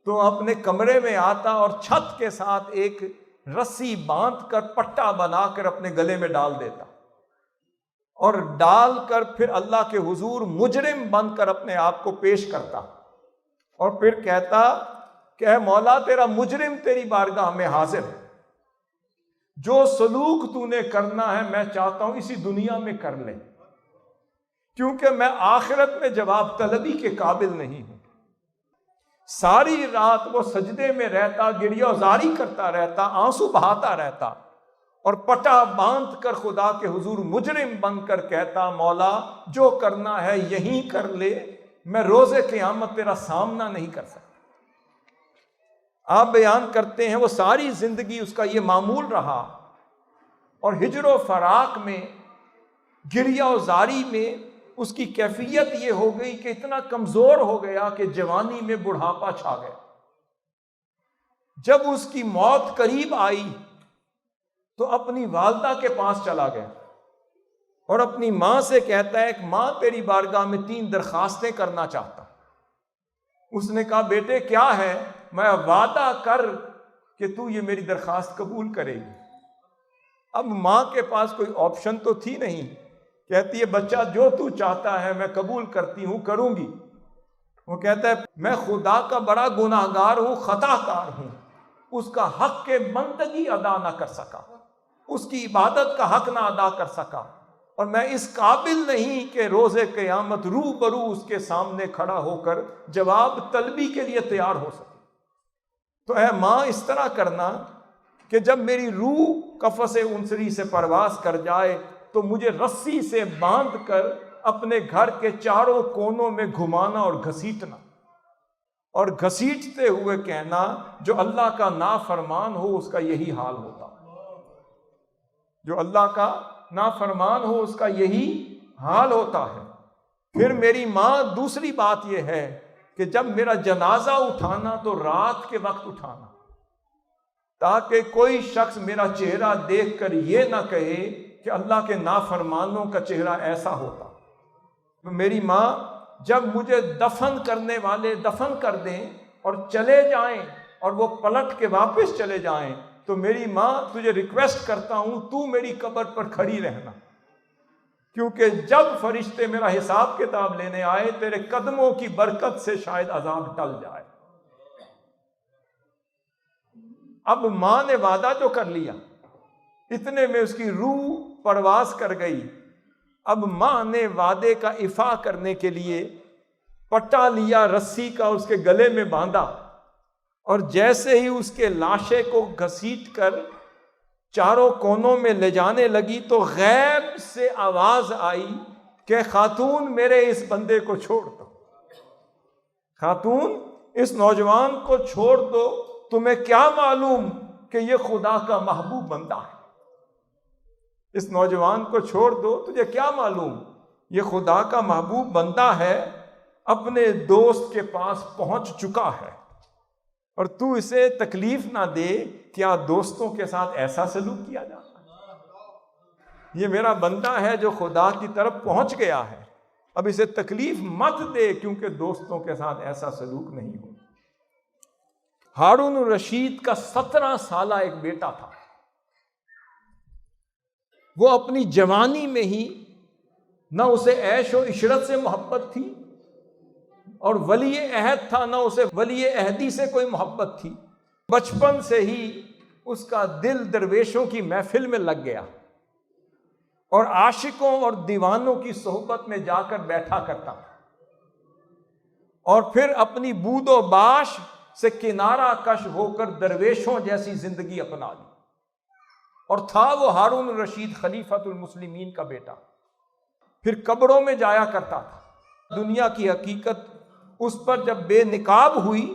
تو اپنے کمرے میں آتا اور چھت کے ساتھ ایک رسی باندھ کر پٹا بنا کر اپنے گلے میں ڈال دیتا، اور ڈال کر پھر اللہ کے حضور مجرم بن کر اپنے آپ کو پیش کرتا، اور پھر کہتا کہ اے مولا تیرا مجرم تیری بارگاہ میں حاضر ہے۔ جو سلوک تو نے کرنا ہے میں چاہتا ہوں اسی دنیا میں کر لے، کیونکہ میں آخرت میں جواب طلبی کے قابل نہیں ہوں۔ ساری رات وہ سجدے میں رہتا، گریہ زاری کرتا رہتا، آنسو بہاتا رہتا، اور پٹا باندھ کر خدا کے حضور مجرم بن کر کہتا، مولا جو کرنا ہے یہیں کر لے، میں روز قیامت تیرا سامنا نہیں کر سکتا۔ آپ بیان کرتے ہیں وہ ساری زندگی اس کا یہ معمول رہا، اور ہجر و فراق میں، گریہ و زاری میں اس کی کیفیت یہ ہو گئی کہ اتنا کمزور ہو گیا کہ جوانی میں بڑھاپا چھا گیا۔ جب اس کی موت قریب آئی تو اپنی والدہ کے پاس چلا گیا اور اپنی ماں سے کہتا ہے کہ ماں تیری بارگاہ میں 3 درخواستیں کرنا چاہتا ہوں۔ اس نے کہا بیٹے کیا ہے؟ میں وعدہ کر کہ تو یہ میری درخواست قبول کرے گی۔ اب ماں کے پاس کوئی آپشن تو تھی نہیں، کہتی ہے بچہ جو تو چاہتا ہے میں قبول کرتی ہوں، کروں گی۔ وہ کہتا ہے میں خدا کا بڑا گناہگار ہوں، خطا کار ہوں، اس کا حق کے بندگی ادا نہ کر سکا، اس کی عبادت کا حق نہ ادا کر سکا، اور میں اس قابل نہیں کہ روز قیامت روبرو اس کے سامنے کھڑا ہو کر جواب طلبی کے لیے تیار ہو سکے۔ تو اے ماں اس طرح کرنا کہ جب میری روح قفس انصری سے پرواز کر جائے تو مجھے رسی سے باندھ کر اپنے گھر کے چاروں کونوں میں گھمانا اور گھسیٹنا، اور گھسیٹتے ہوئے کہنا جو اللہ کا نافرمان ہو اس کا یہی حال ہوتا، جو اللہ کا نافرمان ہو اس کا یہی حال ہوتا ہے۔ پھر میری ماں دوسری بات یہ ہے کہ جب میرا جنازہ اٹھانا تو رات کے وقت اٹھانا، تاکہ کوئی شخص میرا چہرہ دیکھ کر یہ نہ کہے کہ اللہ کے نافرمانوں کا چہرہ ایسا ہوتا۔ میری ماں جب مجھے دفن کرنے والے دفن کر دیں اور چلے جائیں اور وہ پلٹ کے واپس چلے جائیں تو میری ماں تجھے ریکویسٹ کرتا ہوں تو میری قبر پر کھڑی رہنا، کیونکہ جب فرشتے میرا حساب کتاب لینے آئے تیرے قدموں کی برکت سے شاید عذاب ٹل جائے۔ اب ماں نے وعدہ جو کر لیا، اتنے میں اس کی روح پرواز کر گئی۔ اب ماں نے وعدے کا ایفا کرنے کے لیے پٹا لیا رسی کا، اس کے گلے میں باندھا، اور جیسے ہی اس کے لاشے کو گھسیٹ کر چاروں کونوں میں لے جانے لگی تو غیب سے آواز آئی کہ خاتون میرے اس بندے کو چھوڑ دو، خاتون اس نوجوان کو چھوڑ دو، تمہیں کیا معلوم کہ یہ خدا کا محبوب بندہ ہے، اس نوجوان کو چھوڑ دو، تجھے کیا معلوم یہ خدا کا محبوب بندہ ہے، اپنے دوست کے پاس پہنچ چکا ہے، اور تو اسے تکلیف نہ دے۔ کیا دوستوں کے ساتھ ایسا سلوک کیا جاتا ہے؟ یہ میرا بندہ ہے جو خدا کی طرف پہنچ گیا ہے، اب اسے تکلیف مت دے، کیونکہ دوستوں کے ساتھ ایسا سلوک نہیں ہو۔ ہارون الرشید کا 17 سالہ ایک بیٹا تھا، وہ اپنی جوانی میں ہی نہ اسے عیش و عشرت سے محبت تھی اور ولی عہد تھا، نہ اسے ولی عہدی سے کوئی محبت تھی۔ بچپن سے ہی اس کا دل درویشوں کی محفل میں لگ گیا اور عاشقوں اور دیوانوں کی صحبت میں جا کر بیٹھا کرتا تھا، اور پھر اپنی بود و باش سے کنارہ کش ہو کر درویشوں جیسی زندگی اپنا لی، اور تھا وہ ہارون الرشید خلیفۃ المسلمین کا بیٹا۔ پھر قبروں میں جایا کرتا تھا۔ دنیا کی حقیقت اس پر جب بے نقاب ہوئی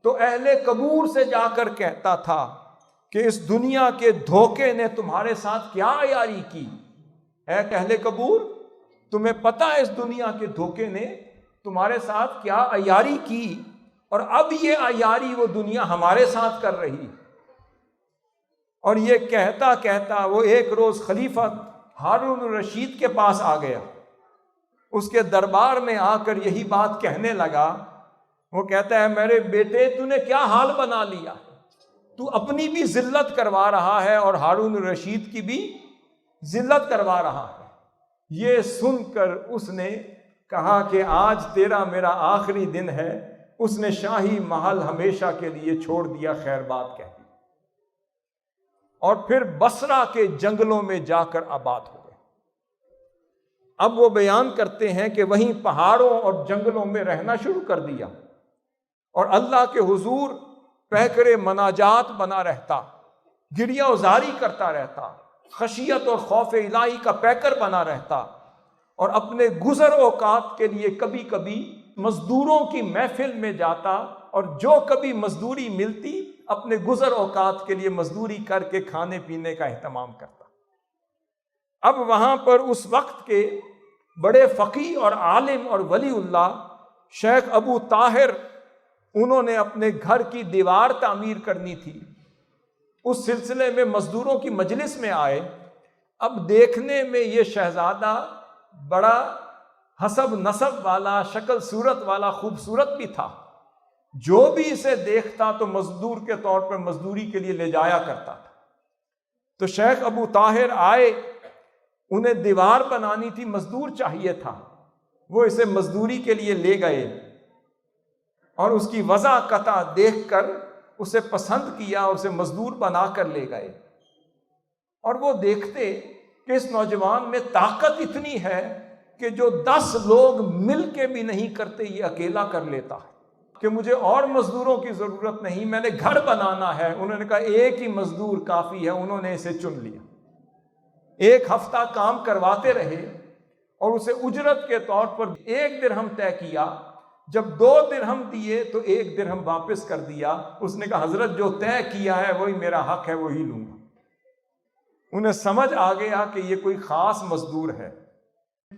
تو اہل قبور سے جا کر کہتا تھا کہ اس دنیا کے دھوکے نے تمہارے ساتھ کیا عیاری کی، اے اہل قبور تمہیں پتہ ہے اس دنیا کے دھوکے نے تمہارے ساتھ کیا عیاری کی، اور اب یہ عیاری وہ دنیا ہمارے ساتھ کر رہی۔ اور یہ کہتا کہتا وہ ایک روز خلیفہ ہارون الرشید کے پاس آ گیا، اس کے دربار میں آ کر یہی بات کہنے لگا۔ وہ کہتا ہے میرے بیٹے تو نے کیا حال بنا لیا، تو اپنی بھی ذلت کروا رہا ہے اور ہارون الرشید کی بھی ذلت کروا رہا ہے۔ یہ سن کر اس نے کہا کہ آج تیرا میرا آخری دن ہے۔ اس نے شاہی محل ہمیشہ کے لیے چھوڑ دیا، خیر بات کہتی۔ اور پھر بصرہ کے جنگلوں میں جا کر آباد ہو گئے۔ اب وہ بیان کرتے ہیں کہ وہیں پہاڑوں اور جنگلوں میں رہنا شروع کر دیا اور اللہ کے حضور پیکر مناجات بنا رہتا، گریہ وزاری کرتا رہتا، خشیت اور خوف الہی کا پیکر بنا رہتا، اور اپنے گزر اوقات کے لیے کبھی کبھی مزدوروں کی محفل میں جاتا اور جو کبھی مزدوری ملتی اپنے گزر اوقات کے لیے مزدوری کر کے کھانے پینے کا اہتمام کرتا۔ اب وہاں پر اس وقت کے بڑے فقیہ اور عالم اور ولی اللہ شیخ ابو طاہر، انہوں نے اپنے گھر کی دیوار تعمیر کرنی تھی، اس سلسلے میں مزدوروں کی مجلس میں آئے۔ اب دیکھنے میں یہ شہزادہ بڑا حسب نسب والا، شکل صورت والا، خوبصورت بھی تھا، جو بھی اسے دیکھتا تو مزدور کے طور پر مزدوری کے لیے لے جایا کرتا تھا۔ تو شیخ ابو طاہر آئے، انہیں دیوار بنانی تھی، مزدور چاہیے تھا، وہ اسے مزدوری کے لیے لے گئے اور اس کی وضع قطع دیکھ کر اسے پسند کیا اور اسے مزدور بنا کر لے گئے۔ اور وہ دیکھتے کہ اس نوجوان میں طاقت اتنی ہے کہ جو 10 لوگ مل کے بھی نہیں کرتے یہ اکیلا کر لیتا ہے، کہ مجھے اور مزدوروں کی ضرورت نہیں، میں نے گھر بنانا ہے۔ انہوں نے کہا ایک ہی مزدور کافی ہے، انہوں نے اسے چن لیا۔ 1 ہفتہ کام کرواتے رہے اور اسے اجرت کے طور پر 1 درہم طے کیا۔ جب 2 درہم دیے تو 1 درہم واپس کر دیا۔ اس نے کہا حضرت جو طے کیا ہے وہی میرا حق ہے، وہی لوں گا۔ انہیں سمجھ آ گیا کہ یہ کوئی خاص مزدور ہے،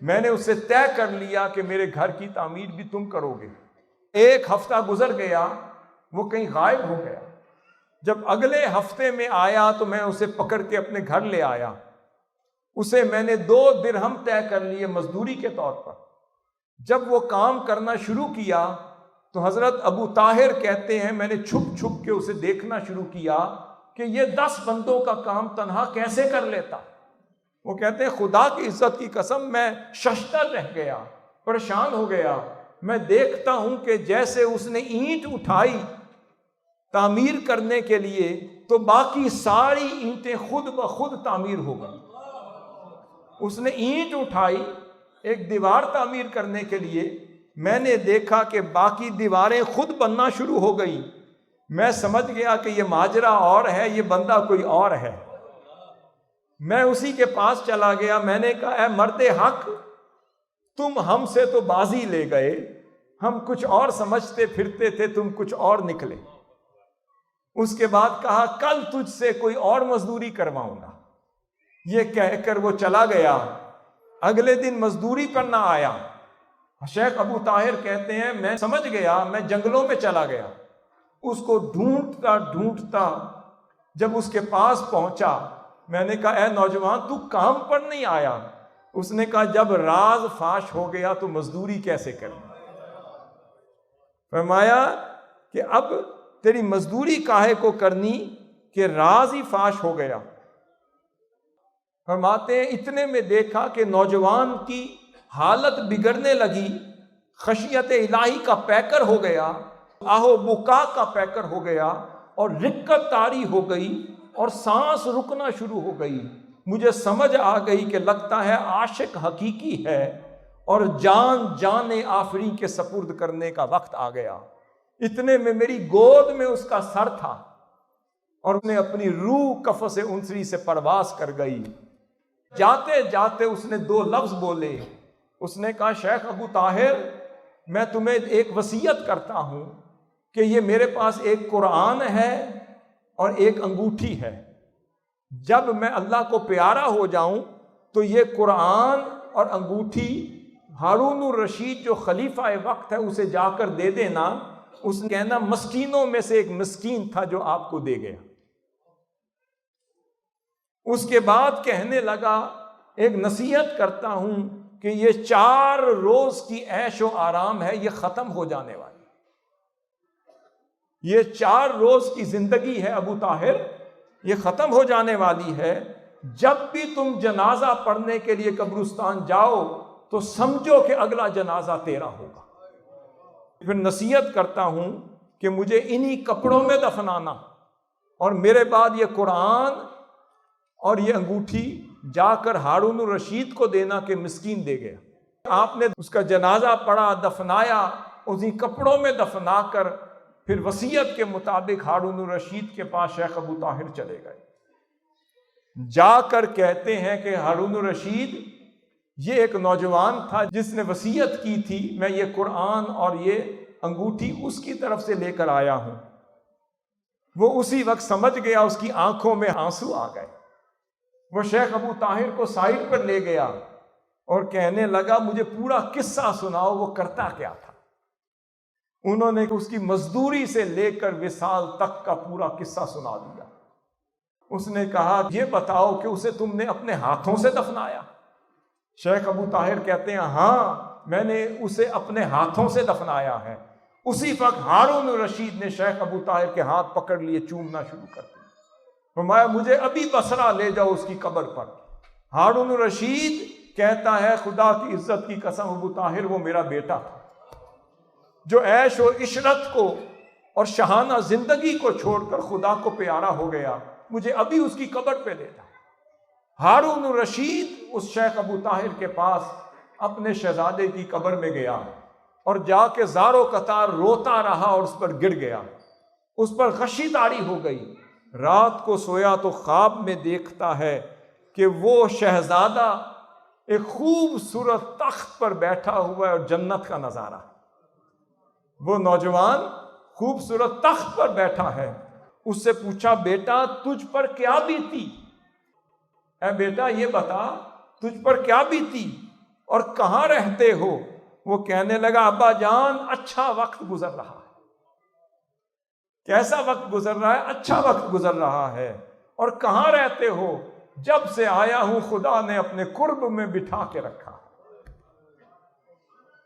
میں نے اسے طے کر لیا کہ میرے گھر کی تعمیر بھی تم کرو گے۔ 1 ہفتہ گزر گیا، وہ کہیں غائب ہو گیا۔ جب اگلے ہفتے میں آیا تو میں اسے پکڑ کے اپنے گھر لے آیا۔ اسے میں نے 2 درہم طے کر لیے مزدوری کے طور پر۔ جب وہ کام کرنا شروع کیا تو حضرت ابو طاہر کہتے ہیں میں نے چھپ چھپ کے اسے دیکھنا شروع کیا کہ یہ 10 بندوں کا کام تنہا کیسے کر لیتا۔ وہ کہتے ہیں خدا کی عزت کی قسم میں ششدر رہ گیا، پریشان ہو گیا۔ میں دیکھتا ہوں کہ جیسے اس نے اینٹ اٹھائی تعمیر کرنے کے لیے تو باقی ساری اینٹیں خود بخود تعمیر ہو گئی۔ اس نے اینٹ اٹھائی ایک دیوار تعمیر کرنے کے لیے، میں نے دیکھا کہ باقی دیواریں خود بننا شروع ہو گئی۔ میں سمجھ گیا کہ یہ ماجرا اور ہے، یہ بندہ کوئی اور ہے۔ میں اسی کے پاس چلا گیا، میں نے کہا اے مرد حق، تم ہم سے تو بازی لے گئے، ہم کچھ اور سمجھتے پھرتے تھے، تم کچھ اور نکلے۔ اس کے بعد کہا کل تجھ سے کوئی اور مزدوری کرواؤں گا۔ یہ کہہ کر وہ چلا گیا۔ اگلے دن مزدوری پر نہ آیا۔ شیخ ابو طاہر کہتے ہیں میں سمجھ گیا، میں جنگلوں میں چلا گیا، اس کو ڈھونڈتا ڈھونڈتا جب اس کے پاس پہنچا، میں نے کہا اے نوجوان تو کام پر نہیں آیا؟ اس نے کہا جب راز فاش ہو گیا تو مزدوری کیسے کریں۔ فرمایا کہ اب تیری مزدوری کاہے کو کرنی کہ راز ہی فاش ہو گیا۔ فرماتے ہیں اتنے میں دیکھا کہ نوجوان کی حالت بگڑنے لگی، خشیت الہی کا پیکر ہو گیا، آہو بکا کا پیکر ہو گیا، اور رکت طاری ہو گئی اور سانس رکنا شروع ہو گئی۔ مجھے سمجھ آ گئی کہ لگتا ہے عاشق حقیقی ہے اور جان آفری کے سپرد کرنے کا وقت آ گیا۔ اتنے میں میری گود میں اس کا سر تھا اور اس نے اپنی روح قفس انسری سے پرواز کر گئی۔ جاتے جاتے اس نے 2 لفظ بولے۔ اس نے کہا شیخ ابو طاہر میں تمہیں ایک وصیت کرتا ہوں کہ یہ میرے پاس ایک قرآن ہے اور ایک انگوٹھی ہے، جب میں اللہ کو پیارا ہو جاؤں تو یہ قرآن اور انگوٹھی ہارون الرشید جو خلیفہ وقت ہے اسے جا کر دے دینا۔ اس نے کہنا مسکینوں میں سے ایک مسکین تھا جو آپ کو دے گیا۔ اس کے بعد کہنے لگا ایک نصیحت کرتا ہوں کہ یہ 4 روز کی عیش و آرام ہے، یہ ختم ہو جانے والی، یہ 4 روز کی زندگی ہے ابو طاہر، یہ ختم ہو جانے والی ہے۔ جب بھی تم جنازہ پڑھنے کے لیے قبرستان جاؤ تو سمجھو کہ اگلا جنازہ تیرا ہوگا۔ پھر نصیحت کرتا ہوں کہ مجھے انہی کپڑوں میں دفنانا اور میرے بعد یہ قرآن اور یہ انگوٹھی جا کر ہارون الرشید کو دینا کہ مسکین دے گیا۔ آپ نے اس کا جنازہ پڑھا، دفنایا، اسی کپڑوں میں دفنا کر پھر وصیت کے مطابق ہارون الرشید کے پاس شیخ ابو طاہر چلے گئے۔ جا کر کہتے ہیں کہ ہارون الرشید یہ ایک نوجوان تھا جس نے وصیت کی تھی، میں یہ قرآن اور یہ انگوٹھی اس کی طرف سے لے کر آیا ہوں۔ وہ اسی وقت سمجھ گیا، اس کی آنکھوں میں آنسو آ گئے۔ وہ شیخ ابو طاہر کو سائڈ پر لے گیا اور کہنے لگا مجھے پورا قصہ سناؤ، وہ کرتا کیا تھا؟ انہوں نے اس کی مزدوری سے لے کر وصال تک کا پورا قصہ سنا دیا۔ اس نے کہا یہ بتاؤ کہ اسے تم نے اپنے ہاتھوں سے دفنایا؟ شیخ ابو طاہر کہتے ہیں ہاں، میں نے اسے اپنے ہاتھوں سے دفنایا ہے۔ اسی وقت ہارون الرشید نے شیخ ابو طاہر کے ہاتھ پکڑ لیے، چومنا شروع کر دیا، فرمایا مجھے ابھی بصرہ لے جاؤ اس کی قبر پر۔ ہارون الرشید کہتا ہے خدا کی عزت کی قسم ابو طاہر وہ میرا بیٹا تھا جو عیش و عشرت کو اور شہانہ زندگی کو چھوڑ کر خدا کو پیارا ہو گیا، مجھے ابھی اس کی قبر پہ لے جا۔ ہارون الرشید اس شیخ ابو طاہر کے پاس اپنے شہزادے کی قبر میں گیا اور جا کے زار و قطار روتا رہا اور اس پر گر گیا، اس پر غشی طاری ہو گئی۔ رات کو سویا تو خواب میں دیکھتا ہے کہ وہ شہزادہ ایک خوبصورت تخت پر بیٹھا ہوا ہے اور جنت کا نظارہ، وہ نوجوان خوبصورت تخت پر بیٹھا ہے۔ اس سے پوچھا بیٹا تجھ پر کیا بیتی؟ اے بیٹا یہ بتا تجھ پر کیا بیتی اور کہاں رہتے ہو؟ وہ کہنے لگا ابا جان اچھا وقت گزر رہا ہے۔ کیسا وقت گزر رہا ہے؟ اچھا وقت گزر رہا ہے۔ اور کہاں رہتے ہو؟ جب سے آیا ہوں خدا نے اپنے قرب میں بٹھا کے رکھا۔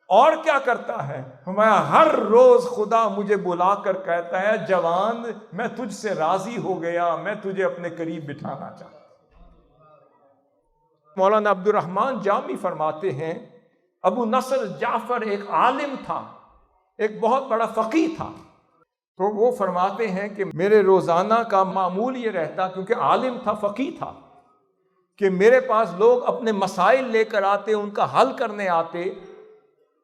اور کیا کرتا ہے؟ فرمایا ہر روز خدا مجھے بلا کر کہتا ہے جوان میں تجھ سے راضی ہو گیا، میں تجھے اپنے قریب بٹھانا چاہتا۔ مولانا عبد الرحمن جامی فرماتے ہیں ابو نصر جعفر ایک عالم تھا، ایک بہت بڑا فقیہ تھا، تو وہ فرماتے ہیں کہ میرے روزانہ کا معمول یہ رہتا، کیونکہ عالم تھا فقیہ تھا، کہ میرے پاس لوگ اپنے مسائل لے کر آتے، ان کا حل کرنے آتے،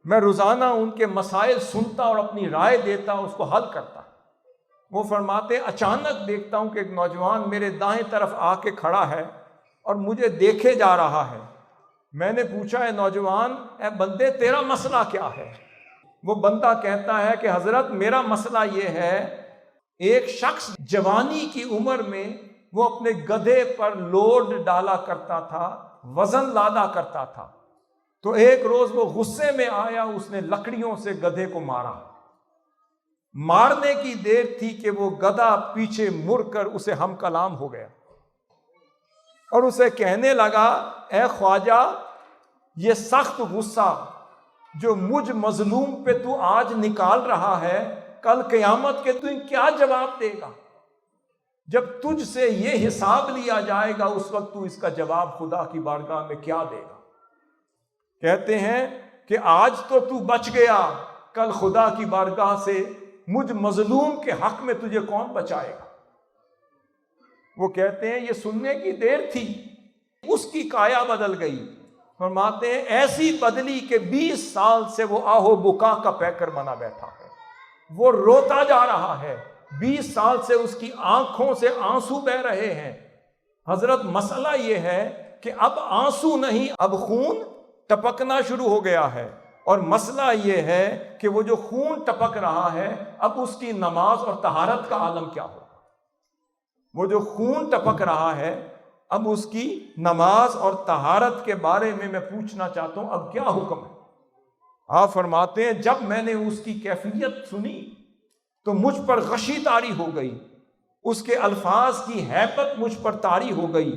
میں روزانہ ان کے مسائل سنتا اور اپنی رائے دیتا، اس کو حل کرتا۔ وہ فرماتے اچانک دیکھتا ہوں کہ ایک نوجوان میرے دائیں طرف آ کے کھڑا ہے اور مجھے دیکھے جا رہا ہے۔ میں نے پوچھا اے نوجوان، اے بندے تیرا مسئلہ کیا ہے؟ وہ بندہ کہتا ہے کہ حضرت میرا مسئلہ یہ ہے، ایک شخص جوانی کی عمر میں وہ اپنے گدھے پر لوڈ ڈالا کرتا تھا، وزن لادا کرتا تھا، تو ایک روز وہ غصے میں آیا، اس نے لکڑیوں سے گدھے کو مارا۔ مارنے کی دیر تھی کہ وہ گدھا پیچھے مڑ کر اسے ہم کلام ہو گیا اور اسے کہنے لگا اے خواجہ یہ سخت غصہ جو مجھ مظلوم پہ تو آج نکال رہا ہے، کل قیامت کے تو کیا جواب دے گا؟ جب تجھ سے یہ حساب لیا جائے گا اس وقت تو اس کا جواب خدا کی بارگاہ میں کیا دے گا؟ کہتے ہیں کہ آج تو بچ گیا، کل خدا کی بارگاہ سے مجھ مظلوم کے حق میں تجھے کون بچائے گا؟ وہ کہتے ہیں یہ سننے کی دیر تھی، اس کی کایا بدل گئی۔ فرماتے ہیں ایسی بدلی کہ 20 سال سے وہ آہو بکا کا پیکر بنا بیٹھا ہے، وہ روتا جا رہا ہے، 20 سال سے اس کی آنکھوں سے آنسو بہ رہے ہیں۔ حضرت مسئلہ یہ ہے کہ اب آنسو نہیں، اب خون ٹپکنا شروع ہو گیا ہے، اور مسئلہ یہ ہے کہ وہ جو خون ٹپک رہا ہے اب اس کی نماز اور طہارت کا عالم کیا ہوگا؟ وہ جو خون ٹپک رہا ہے اب اس کی نماز اور طہارت کے بارے میں پوچھنا چاہتا ہوں اب کیا حکم ہے؟ آپ فرماتے ہیں جب میں نے اس کی کیفیت سنی تو مجھ پر غشی طاری ہو گئی، اس کے الفاظ کی ہیبت مجھ پر طاری ہو گئی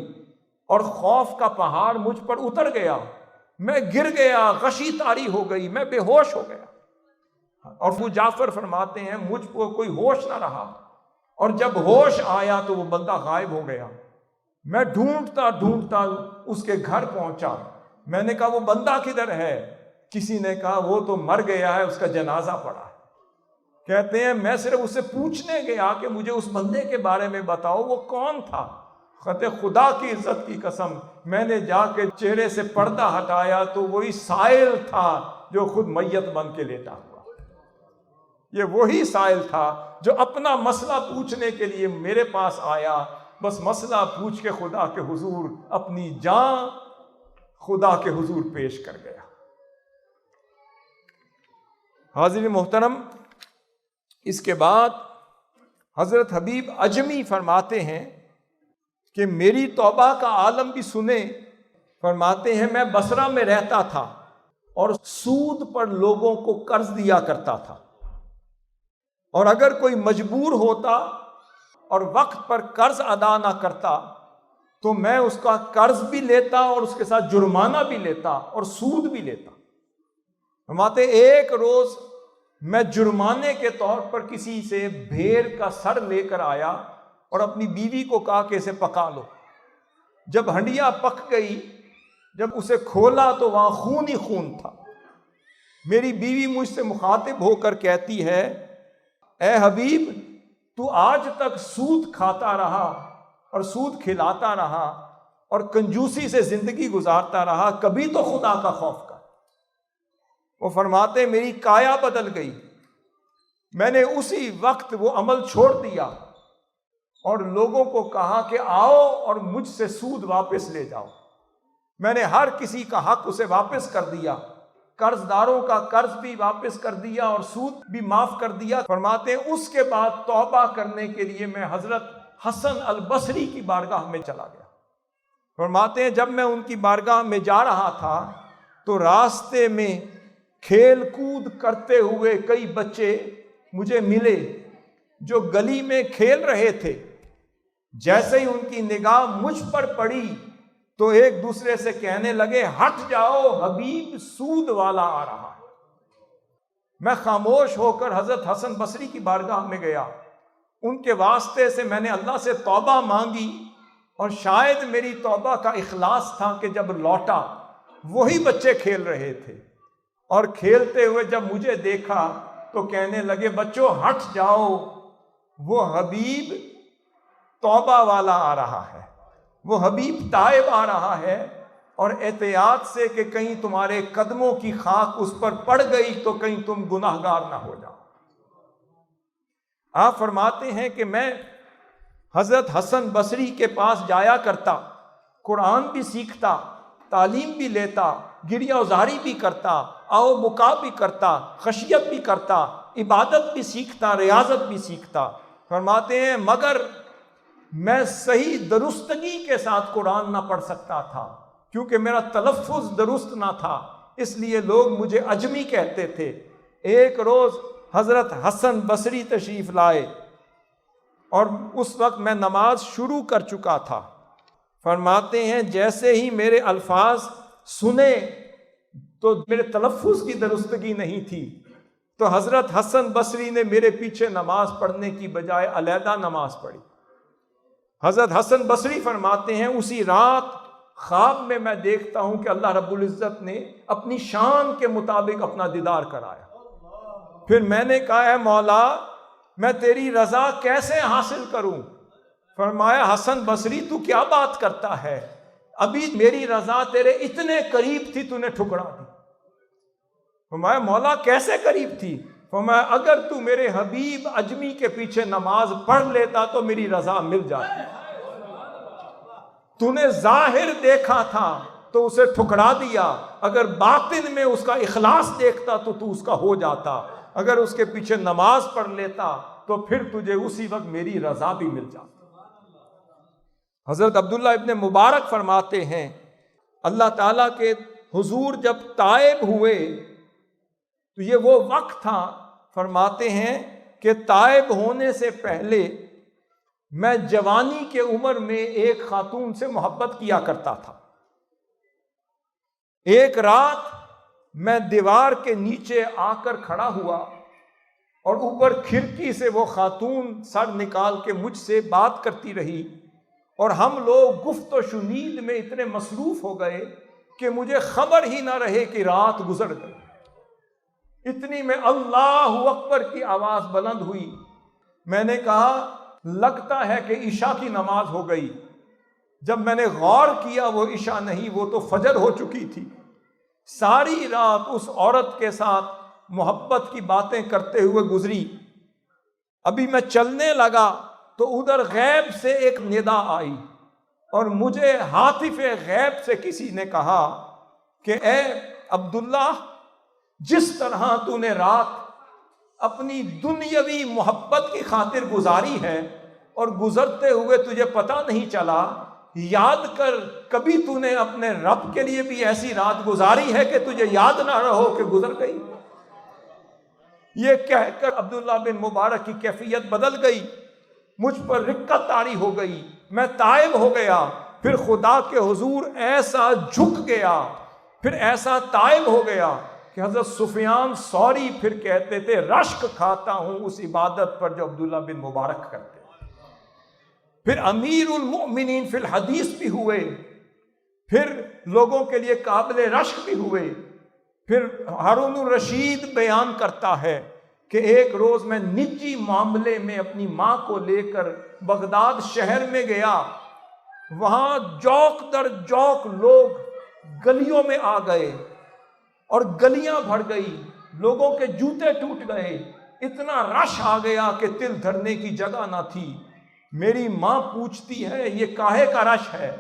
اور خوف کا پہاڑ مجھ پر اتر گیا، میں گر گیا، غشی طاری ہو گئی، میں بے ہوش ہو گیا۔ اور ابو جعفر فرماتے ہیں مجھ کو کوئی ہوش نہ رہا، اور جب ہوش آیا تو وہ بندہ غائب ہو گیا۔ میں ڈھونڈتا ڈھونڈتا اس کے گھر پہنچا، میں نے کہا وہ بندہ کدھر ہے؟ کسی نے کہا وہ تو مر گیا ہے، اس کا جنازہ پڑا ہے۔ کہتے ہیں میں صرف اسے پوچھنے گیا کہ مجھے اس بندے کے بارے میں بتاؤ وہ کون تھا؟ خدا کی عزت کی قسم، میں نے جا کے چہرے سے پردہ ہٹایا تو وہی سائل تھا جو خود میت بن کے لیٹا ہوا۔ یہ وہی سائل تھا جو اپنا مسئلہ پوچھنے کے لیے میرے پاس آیا، بس مسئلہ پوچھ کے خدا کے حضور اپنی جان خدا کے حضور پیش کر گیا۔ حاضرین محترم، اس کے بعد حضرت حبیب اجمی فرماتے ہیں کہ میری توبہ کا عالم بھی سنے۔ فرماتے ہیں میں بصرہ میں رہتا تھا اور سود پر لوگوں کو قرض دیا کرتا تھا، اور اگر کوئی مجبور ہوتا اور وقت پر قرض ادا نہ کرتا تو میں اس کا قرض بھی لیتا اور اس کے ساتھ جرمانہ بھی لیتا اور سود بھی لیتا۔ فرماتے ایک روز میں جرمانے کے طور پر کسی سے بھیڑ کا سر لے کر آیا اور اپنی بیوی کو کہا کہ اسے پکا لو۔ جب ہنڈیا پک گئی، جب اسے کھولا تو وہاں خون ہی خون تھا۔ میری بیوی مجھ سے مخاطب ہو کر کہتی ہے، اے حبیب، تو آج تک سود کھاتا رہا اور سود کھلاتا رہا اور کنجوسی سے زندگی گزارتا رہا، کبھی تو خدا کا خوف کر۔ وہ فرماتے میری کایا بدل گئی، میں نے اسی وقت وہ عمل چھوڑ دیا اور لوگوں کو کہا کہ آؤ اور مجھ سے سود واپس لے جاؤ۔ میں نے ہر کسی کا حق اسے واپس کر دیا، قرض داروں کا قرض بھی واپس کر دیا اور سود بھی معاف کر دیا۔ فرماتے ہیں اس کے بعد توبہ کرنے کے لیے میں حضرت حسن البصری کی بارگاہ میں چلا گیا۔ فرماتے ہیں جب میں ان کی بارگاہ میں جا رہا تھا تو راستے میں کھیل کود کرتے ہوئے کئی بچے مجھے ملے جو گلی میں کھیل رہے تھے۔ جیسے ہی ان کی نگاہ مجھ پر پڑی تو ایک دوسرے سے کہنے لگے، ہٹ جاؤ، حبیب سود والا آ رہا ہے۔ میں خاموش ہو کر حضرت حسن بصری کی بارگاہ میں گیا، ان کے واسطے سے میں نے اللہ سے توبہ مانگی، اور شاید میری توبہ کا اخلاص تھا کہ جب لوٹا وہی بچے کھیل رہے تھے، اور کھیلتے ہوئے جب مجھے دیکھا تو کہنے لگے، بچوں ہٹ جاؤ، وہ حبیب توبہ والا آ رہا ہے، وہ حبیب تائب آ رہا ہے، اور احتیاط سے کہ کہیں تمہارے قدموں کی خاک اس پر پڑ گئی تو کہیں تم گناہگار نہ ہو جاؤ۔ آپ فرماتے ہیں کہ میں حضرت حسن بصری کے پاس جایا کرتا، قرآن بھی سیکھتا، تعلیم بھی لیتا، گریہ وزاری بھی کرتا، آو بکا بھی کرتا، خشیت بھی کرتا، عبادت بھی سیکھتا، ریاضت بھی سیکھتا۔ فرماتے ہیں مگر میں صحیح درستگی کے ساتھ قرآن نہ پڑھ سکتا تھا، کیونکہ میرا تلفظ درست نہ تھا، اس لیے لوگ مجھے اجمی کہتے تھے۔ ایک روز حضرت حسن بصری تشریف لائے اور اس وقت میں نماز شروع کر چکا تھا۔ فرماتے ہیں جیسے ہی میرے الفاظ سنے تو میرے تلفظ کی درستگی نہیں تھی، تو حضرت حسن بصری نے میرے پیچھے نماز پڑھنے کی بجائے علیحدہ نماز پڑھی۔ حضرت حسن بصری فرماتے ہیں اسی رات خواب میں دیکھتا ہوں کہ اللہ رب العزت نے اپنی شان کے مطابق اپنا دیدار کرایا۔ پھر میں نے کہا اے مولا، میں تیری رضا کیسے حاصل کروں؟ فرمایا حسن بصری تو کیا بات کرتا ہے، ابھی میری رضا تیرے اتنے قریب تھی، تو نے ٹھکرا دی۔ فرمایا مولا کیسے قریب تھی؟ فرمایا اگر تو میرے حبیب اجمی کے پیچھے نماز پڑھ لیتا تو میری رضا مل جاتی۔ تو نے ظاہر دیکھا تھا تو اسے ٹھکرا دیا، اگر باطن میں اس کا اخلاص دیکھتا تو اس کا ہو جاتا، اگر اس کے پیچھے نماز پڑھ لیتا تو پھر تجھے اسی وقت میری رضا بھی مل جاتی۔ حضرت عبداللہ ابن مبارک فرماتے ہیں اللہ تعالیٰ کے حضور جب تائب ہوئے تو یہ وہ وقت تھا، فرماتے ہیں کہ تائب ہونے سے پہلے میں جوانی کے عمر میں ایک خاتون سے محبت کیا کرتا تھا۔ ایک رات میں دیوار کے نیچے آ کر کھڑا ہوا اور اوپر کھڑکی سے وہ خاتون سر نکال کے مجھ سے بات کرتی رہی، اور ہم لوگ گفت و شنید میں اتنے مصروف ہو گئے کہ مجھے خبر ہی نہ رہے کہ رات گزر گئی۔ اتنی میں اللہ اکبر کی آواز بلند ہوئی۔ میں نے کہا لگتا ہے کہ عشاء کی نماز ہو گئی۔ جب میں نے غور کیا وہ عشاء نہیں، وہ تو فجر ہو چکی تھی۔ ساری رات اس عورت کے ساتھ محبت کی باتیں کرتے ہوئے گزری۔ ابھی میں چلنے لگا تو ادھر غیب سے ایک ندا آئی اور مجھے ہاتف غیب سے کسی نے کہا کہ اے عبداللہ، جس طرح تو نے رات اپنی دنیاوی محبت کی خاطر گزاری ہے اور گزرتے ہوئے تجھے پتہ نہیں چلا، یاد کر کبھی تو نے اپنے رب کے لیے بھی ایسی رات گزاری ہے کہ تجھے یاد نہ رہو کہ گزر گئی۔ یہ کہہ کر عبداللہ بن مبارک کی کیفیت بدل گئی، مجھ پر رقت طاری ہو گئی، میں تائب ہو گیا، پھر خدا کے حضور ایسا جھک گیا، پھر ایسا تائب ہو گیا کہ حضرت سفیان ثوری پھر کہتے تھے رشک کھاتا ہوں اس عبادت پر جو عبداللہ بن مبارک کرتے۔ پھر امیر المؤمنین فی الحدیث بھی ہوئے، پھر لوگوں کے لیے قابل رشک بھی ہوئے۔ پھر ہارون الرشید بیان کرتا ہے کہ ایک روز میں نجی معاملے میں اپنی ماں کو لے کر بغداد شہر میں گیا، وہاں جوق در جوق لوگ گلیوں میں آ گئے اور گلیاں بھر گئی، لوگوں کے جوتے ٹوٹ گئے، اتنا رش آ گیا کہ تل دھرنے کی جگہ نہ تھی۔ میری ماں پوچھتی ہے یہ کاہے کا رش ہے؟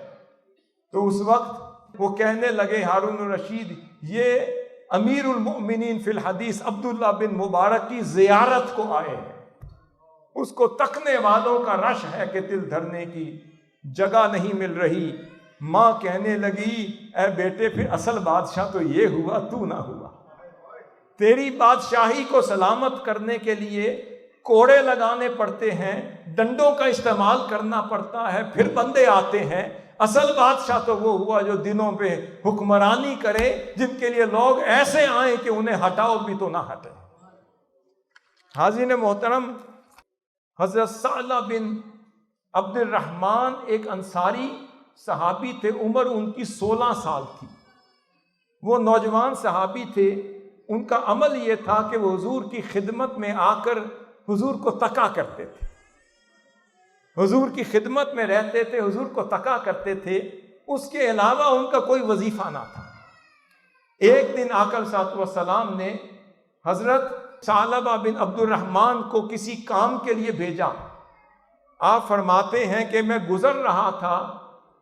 تو اس وقت وہ کہنے لگے ہارون الرشید یہ امیر المؤمنین فی الحدیث عبداللہ بن مبارک کی زیارت کو آئے ہیں، اس کو تکنے والوں کا رش ہے کہ تل دھرنے کی جگہ نہیں مل رہی۔ ماں کہنے لگی اے بیٹے پھر اصل بادشاہ تو یہ ہوا، تو نہ ہوا۔ تیری بادشاہی کو سلامت کرنے کے لیے کوڑے لگانے پڑتے ہیں، ڈنڈوں کا استعمال کرنا پڑتا ہے، پھر بندے آتے ہیں۔ اصل بادشاہ تو وہ ہوا جو دنوں پہ حکمرانی کرے، جن کے لیے لوگ ایسے آئیں کہ انہیں ہٹاؤ بھی تو نہ ہٹے۔ حاضرین محترم، حضرت ثعلبہ بن عبد الرحمن ایک انصاری صحابی تھے، عمر ان کی 16 سال تھی۔ وہ نوجوان صحابی تھے، ان کا عمل یہ تھا کہ وہ حضور کی خدمت میں آ کر حضور کو تکا کرتے تھے، حضور کی خدمت میں رہتے تھے، حضور کو تکا کرتے تھے، اس کے علاوہ ان کا کوئی وظیفہ نہ تھا۔ ایک دن آقا صلی اللہ علیہ وسلم نے حضرت ثعلبہ بن عبد الرحمن کو کسی کام کے لیے بھیجا۔ آپ فرماتے ہیں کہ میں گزر رہا تھا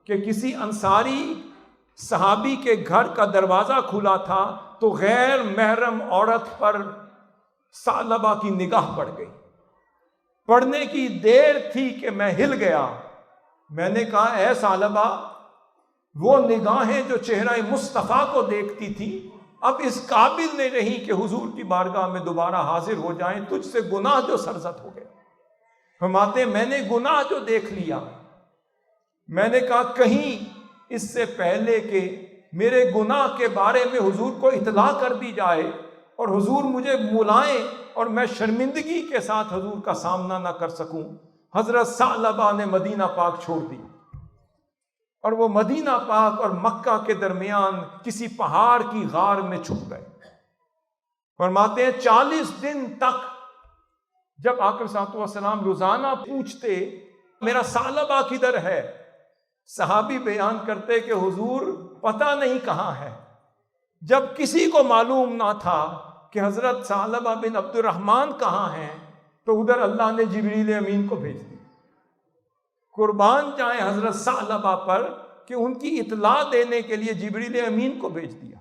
کہ کسی انصاری صحابی کے گھر کا دروازہ کھلا تھا تو غیر محرم عورت پر ثعلبہ کی نگاہ پڑ گئی۔ پڑھنے کی دیر تھی کہ میں ہل گیا۔ میں نے کہا اے ثعلبہ، وہ نگاہیں جو چہرہ مصطفیٰ کو دیکھتی تھی اب اس قابل نہیں رہی کہ حضور کی بارگاہ میں دوبارہ حاضر ہو جائیں، تجھ سے گناہ جو سرزد ہو گئے۔ فرماتے میں نے گناہ جو دیکھ لیا، میں نے کہا کہیں اس سے پہلے کہ میرے گناہ کے بارے میں حضور کو اطلاع کر دی جائے اور حضور مجھے بلائیں اور میں شرمندگی کے ساتھ حضور کا سامنا نہ کر سکوں، حضرت ثعلبہ نے مدینہ پاک چھوڑ دی اور وہ مدینہ پاک اور مکہ کے درمیان کسی پہاڑ کی غار میں چھپ گئے۔ فرماتے ہیں 40 دن تک جب آقا صلی اللہ علیہ وسلم روزانہ پوچھتے میرا ثعلبہ کدھر ہے، صحابی بیان کرتے کہ حضور پتہ نہیں کہاں ہے۔ جب کسی کو معلوم نہ تھا کہ حضرت ثعلبہ بن عبد الرحمن کہاں ہیں تو ادھر اللہ نے جبریل امین کو بھیج دیا۔ قربان جائیں حضرت ثعلبہ پر کہ ان کی اطلاع دینے کے لیے جبریل امین کو بھیج دیا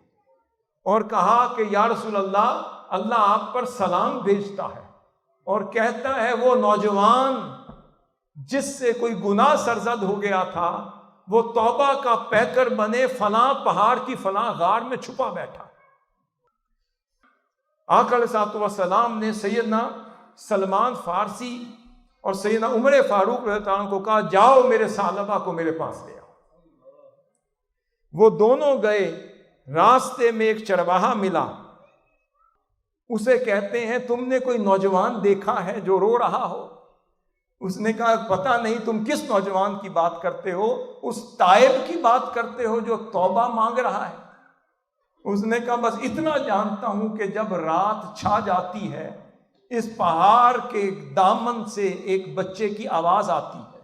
اور کہا کہ یا رسول اللہ، اللہ آپ پر سلام بھیجتا ہے اور کہتا ہے وہ نوجوان جس سے کوئی گناہ سرزد ہو گیا تھا وہ توبہ کا پیکر بنے فلاں پہاڑ کی فلاں غار میں چھپا بیٹھا۔ آقا علیہ الصلوۃ والسلام نے سیدنا سلمان فارسی اور سیدنا عمر فاروق رضی اللہ عنہ کو کہا جاؤ میرے ثعلبہ کو میرے پاس لے آؤ۔ وہ دونوں گئے، راستے میں ایک چرواہا ملا، اسے کہتے ہیں تم نے کوئی نوجوان دیکھا ہے جو رو رہا ہو؟ اس نے کہا پتہ نہیں تم کس نوجوان کی بات کرتے ہو، اس تائب کی بات کرتے ہو جو توبہ مانگ رہا ہے۔ اس نے کہا بس اتنا جانتا ہوں کہ جب رات چھا جاتی ہے اس پہاڑ کے دامن سے ایک بچے کی آواز آتی ہے،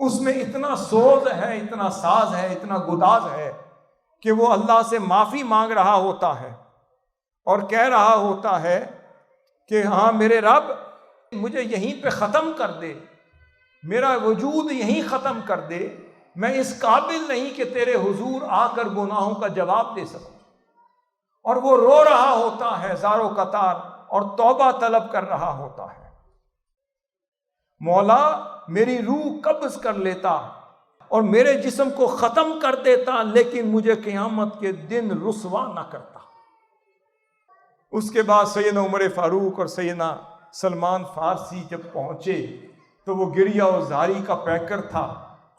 اس میں اتنا سوز ہے، اتنا ساز ہے، اتنا گداز ہے کہ وہ اللہ سے معافی مانگ رہا ہوتا ہے اور کہہ رہا ہوتا ہے کہ ہاں میرے رب مجھے یہیں پہ ختم کر دے، میرا وجود یہیں ختم کر دے، میں اس قابل نہیں کہ تیرے حضور آ کر گناہوں کا جواب دے سکوں۔ اور وہ رو رہا ہوتا ہے زار و قطار اور توبہ طلب کر رہا ہوتا ہے، مولا میری روح قبض کر لیتا اور میرے جسم کو ختم کر دیتا، لیکن مجھے قیامت کے دن رسوا نہ کرتا۔ اس کے بعد سیدنا عمر فاروق اور سیدنا سلمان فارسی جب پہنچے تو وہ گریہ و زاری کا پیکر تھا،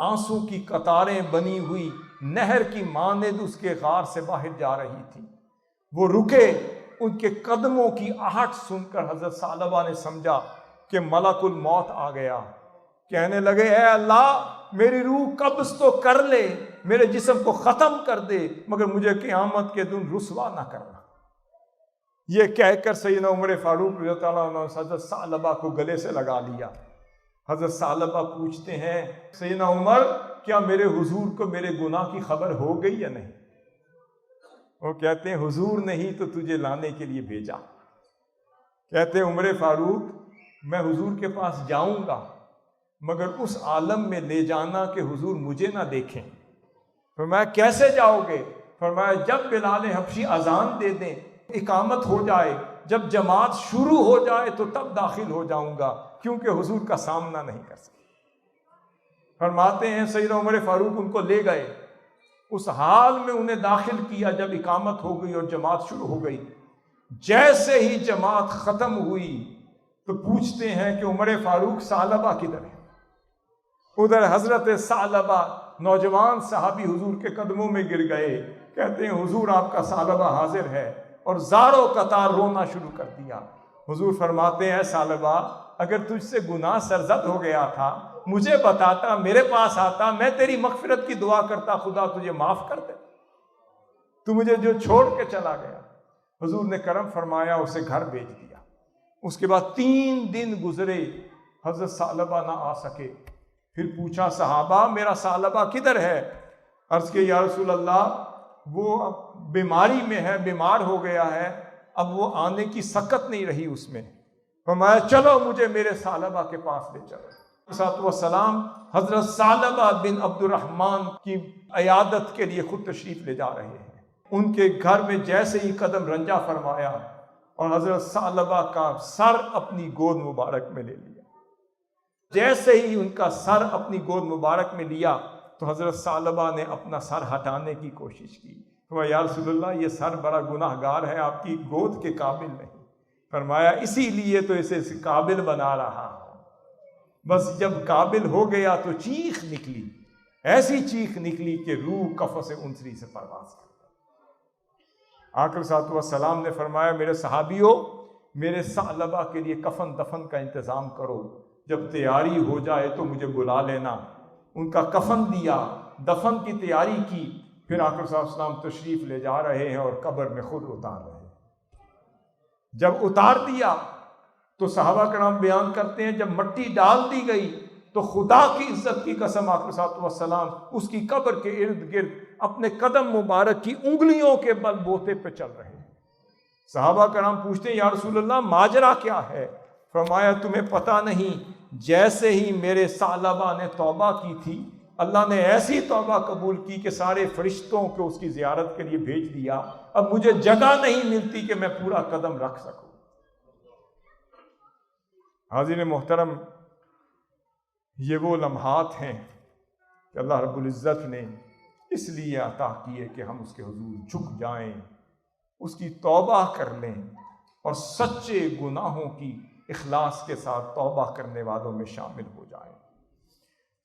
آنسو کی قطاریں بنی ہوئی نہر کی مانند اس کے غار سے باہر جا رہی تھی۔ وہ رکے، ان کے قدموں کی آہٹ سن کر حضرت ثعلبہ نے سمجھا کہ ملک الموت آ گیا۔ کہنے لگے اے اللہ میری روح قبض تو کر لے، میرے جسم کو ختم کر دے، مگر مجھے قیامت کے دن رسوا نہ کرنا۔ یہ کہہ کر سیدنا عمر فاروق رضی اللہ عنہ نے حضرت ثعلبہ کو گلے سے لگا لیا۔ حضرت ثعلبہ پوچھتے ہیں سیدنا عمر کیا میرے حضور کو میرے گناہ کی خبر ہو گئی یا نہیں؟ وہ کہتے ہیں حضور نے ہی تو تجھے لانے کے لیے بھیجا۔ کہتے ہیں عمر فاروق میں حضور کے پاس جاؤں گا، مگر اس عالم میں لے جانا کہ حضور مجھے نہ دیکھیں۔ فرمایا کیسے جاؤ گے؟ فرمایا جب بلال حبشی اذان دے دیں، اقامت ہو جائے، جب جماعت شروع ہو جائے تو تب داخل ہو جاؤں گا، کیونکہ حضور کا سامنا نہیں کر سکتا۔ فرماتے ہیں سیدنا عمر فاروق ان کو لے گئے، اس حال میں انہیں داخل کیا جب اقامت ہو گئی اور جماعت شروع ہو گئی۔ جیسے ہی جماعت ختم ہوئی تو پوچھتے ہیں کہ عمر فاروق ثعلبہ کدھر ہے؟ ادھر حضرت ثعلبہ نوجوان صحابی حضور کے قدموں میں گر گئے، کہتے ہیں حضور آپ کا ثعلبہ حاضر ہے، اور زار و قطار رونا شروع کر دیا۔ حضور فرماتے ہیں ثعلبہ اگر تجھ سے گناہ سرزد ہو گیا تھا مجھے بتاتا، میرے پاس آتا، میں تیری مغفرت کی دعا کرتا، خدا تجھے معاف کر دے، تو مجھے جو چھوڑ کے چلا گیا۔ حضور نے کرم فرمایا، اسے گھر بھیج دیا۔ اس کے بعد 3 دن گزرے، حضرت ثعلبہ نہ آ سکے۔ پھر پوچھا صحابہ میرا ثعلبہ کدھر ہے؟ عرض کہ یا رسول اللہ وہ بیماری میں ہے، بیمار ہو گیا ہے، اب وہ آنے کی سکت نہیں رہی اس میں۔ فرمایا چلو مجھے میرے ثعلبہ کے پاس لے چلو۔ والسلام حضرت ثعلبہ بن عبد الرحمن کی عیادت کے لیے خود تشریف لے جا رہے ہیں۔ ان کے گھر میں جیسے ہی قدم رنجا فرمایا اور حضرت ثعلبہ کا سر اپنی گود مبارک میں لے لیا۔ جیسے ہی ان کا سر اپنی گود مبارک میں لیا تو حضرت ثعلبہ نے اپنا سر ہٹانے کی کوشش کی۔ فرمایا یا رسول اللہ یہ سر بڑا گناہ گار ہے، آپ کی گود کے قابل نہیں۔ فرمایا اسی لیے تو اسے قابل بنا رہا ہوں۔ بس جب قابل ہو گیا تو چیخ نکلی، ایسی چیخ نکلی کہ روح قفس انسری سے پرواز کر۔ آقا صلی اللہ علیہ وسلم نے فرمایا میرے صحابیوں میرے ثعلبہ کے لیے کفن دفن کا انتظام کرو، جب تیاری ہو جائے تو مجھے بلا لینا۔ ان کا کفن دیا، دفن کی تیاری کی، پھر آقا صلی اللہ علیہ وسلم تشریف لے جا رہے ہیں اور قبر میں خود اتار رہے ہیں۔ جب اتار دیا تو صحابہ کرام بیان کرتے ہیں جب مٹی ڈال دی گئی تو خدا کی عزت کی قسم آقا صلی اللہ علیہ وسلم اس کی قبر کے ارد گرد اپنے قدم مبارک کی انگلیوں کے بل بوتے پہ چل رہے ہیں۔ صحابہ کرام پوچھتے ہیں یا رسول اللہ ماجرا کیا ہے؟ فرمایا تمہیں پتہ نہیں، جیسے ہی میرے ثعلبہ نے توبہ کی تھی اللہ نے ایسی توبہ قبول کی کہ سارے فرشتوں کو اس کی زیارت کے لیے بھیج دیا، اب مجھے جگہ نہیں ملتی کہ میں پورا قدم رکھ سکوں۔ حاضرین محترم، یہ وہ لمحات ہیں کہ اللہ رب العزت نے اس لیے عطا کیے کہ ہم اس کے حضور جھک جائیں، اس کی توبہ کر لیں اور سچے گناہوں کی اخلاص کے ساتھ توبہ کرنے والوں میں شامل ہو جائیں۔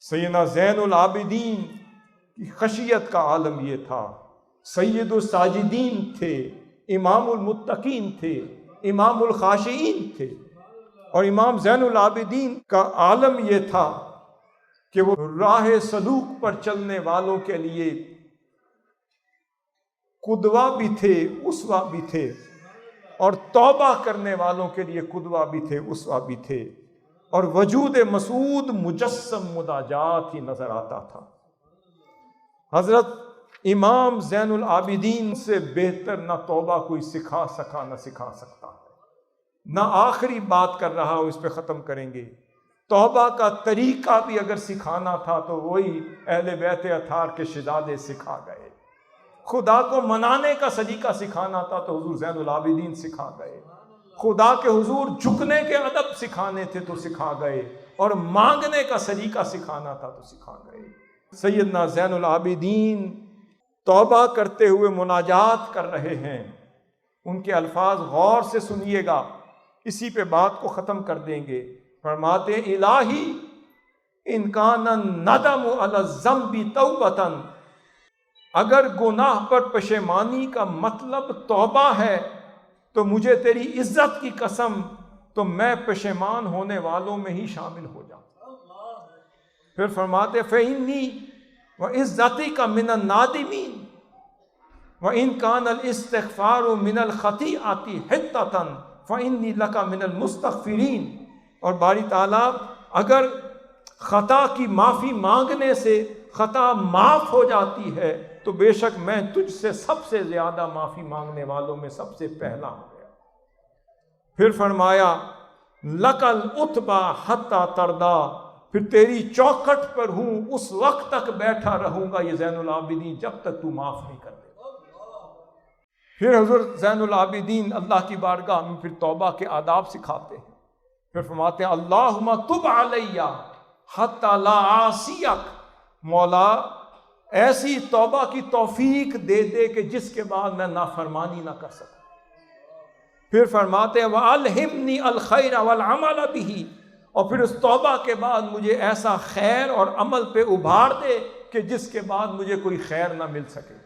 سیدنا زین العابدین کی خشیت کا عالم یہ تھا، سید الساجدین تھے، امام المتقین تھے، امام الخاشعین تھے، اور امام زین العابدین کا عالم یہ تھا کہ وہ راہ سلوک پر چلنے والوں کے لیے قدوہ بھی تھے، اسوہ بھی تھے، اور توبہ کرنے والوں کے لیے قدوہ بھی تھے، اسوہ بھی تھے۔ اور وجود مسعود مجسم مناجات ہی نظر آتا تھا۔ حضرت امام زین العابدین سے بہتر نہ توبہ کوئی سکھا سکا نہ سکھا سکتا ہے، نہ آخری بات کر رہا ہو اس پہ ختم کریں گے۔ توبہ کا طریقہ بھی اگر سکھانا تھا تو وہی اہل بیت اطہار کے شہزادے سکھا گئے۔ خدا کو منانے کا سلیقہ سکھانا تھا تو حضور زین العابدین سکھا گئے۔ خدا کے حضور جھکنے کے ادب سکھانے تھے تو سکھا گئے، اور مانگنے کا سلیقہ سکھانا تھا تو سکھا گئے۔ سیدنا زین العابدین توبہ کرتے ہوئے مناجات کر رہے ہیں۔ ان کے الفاظ غور سے سنیے گا، اسی پہ بات کو ختم کر دیں گے۔ فرماتے الہی ان کان الندم علی الذنب توبۃ، اگر گناہ پر پشیمانی کا مطلب توبہ ہے تو مجھے تیری عزت کی قسم تو میں پشیمان ہونے والوں میں ہی شامل ہو جاؤں۔ پھر فرماتے فإنی وعزتک من النادمین وإن کان الاستغفار من الخطیئۃ حطۃ فإنی لک من المستغفرین۔ اور باری تعالیٰ اگر خطا کی معافی مانگنے سے خطا معاف ہو جاتی ہے تو بے شک میں تجھ سے سب سے زیادہ معافی مانگنے والوں میں سب سے پہلا ہو گیا۔ پھر فرمایا لک العتبی حتی ترضی، پھر تیری چوکھٹ پر ہوں اس وقت تک بیٹھا رہوں گا یہ زین العابدین جب تک تو معاف نہیں کر دے۔ پھر حضرت زین العابدین اللہ کی بارگاہ میں پھر توبہ کے آداب سکھاتے ہیں۔ پھر فرماتے ہیں اللہم تب علی حتی لا اعصیک، مولا ایسی توبہ کی توفیق دے دے کہ جس کے بعد میں نافرمانی نہ کر سکوں۔ پھر فرماتے ہیں وَأَلْهِمْنِي الْخَيْرَ وَالْعَمَلَ بِهِ، اور پھر اس توبہ کے بعد مجھے ایسا خیر اور عمل پہ ابھار دے کہ جس کے بعد مجھے کوئی خیر نہ مل سکے۔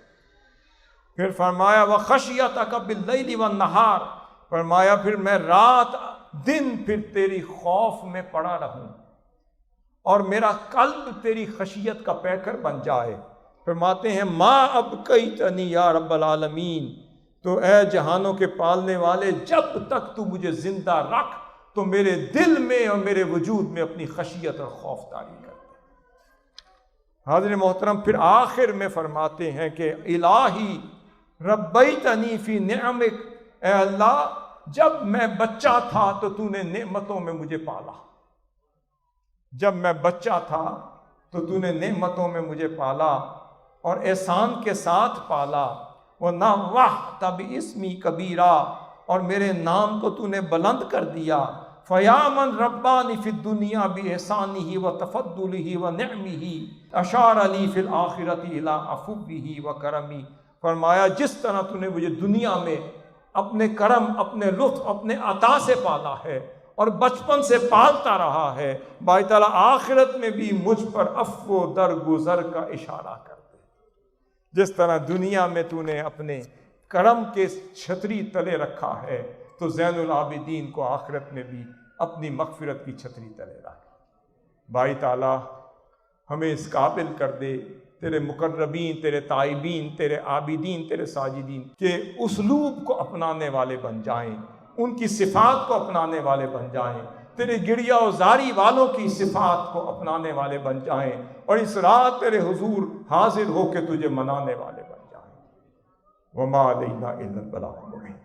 پھر فرمایا وَخَشْيَتَكَ بِاللَّيْلِ وَالنَّهَارِ، فرمایا پھر میں رات دن پھر تیری خوف میں پڑا رہوں اور میرا قلب تیری خشیت کا پیکر بن جائے۔ فرماتے ہیں ما ابقیتنی یا رب العالمین، تو اے جہانوں کے پالنے والے جب تک تو مجھے زندہ رکھ تو میرے دل میں اور میرے وجود میں اپنی خشیت اور خوف طاری کر دے۔ حاضر محترم پھر آخر میں فرماتے ہیں کہ الہی ربیتنی فی نعمک، اے اللہ جب میں بچہ تھا تو تو نے نعمتوں میں مجھے پالا، جب میں بچہ تھا تو تو نے نعمتوں میں مجھے پالا اور احسان کے ساتھ پالا۔ وَنَوَّحْتَ بِاسْمِی کبیرا، اور میرے نام کو تو نے بلند کر دیا۔ فَيَا مَنْ رَبَّانِي فِي الدُّنْيَا بِإِحْسَانِهِ وَتَفَضُّلِهِ وَنِعْمِهِ أَشَارَ لِي فِي الْآخِرَةِ إِلَىٰ عَفْوِهِ وَكَرَمِهِ، فرمایا جس طرح تو نے مجھے دنیا میں اپنے کرم، اپنے لطف، اپنے عطا سے پالا ہے اور بچپن سے پالتا رہا ہے، بائی تعالیٰ آخرت میں بھی مجھ پر عفو و درگزر کا اشارہ کر دے۔ جس طرح دنیا میں تو نے اپنے کرم کے چھتری تلے رکھا ہے تو زین العابدین کو آخرت میں بھی اپنی مغفرت کی چھتری تلے رکھ۔ بائی تعالیٰ ہمیں اس قابل کر دے تیرے مقربین، تیرے تائبین، تیرے عابدین، تیرے ساجدین کے اسلوب کو اپنانے والے بن جائیں، ان کی صفات کو اپنانے والے بن جائیں، تیرے گریہ و زاری والوں کی صفات کو اپنانے والے بن جائیں، اور اس رات تیرے حضور حاضر ہو کے تجھے منانے والے بن جائیں۔ وما علینا الا البلاغ المبین۔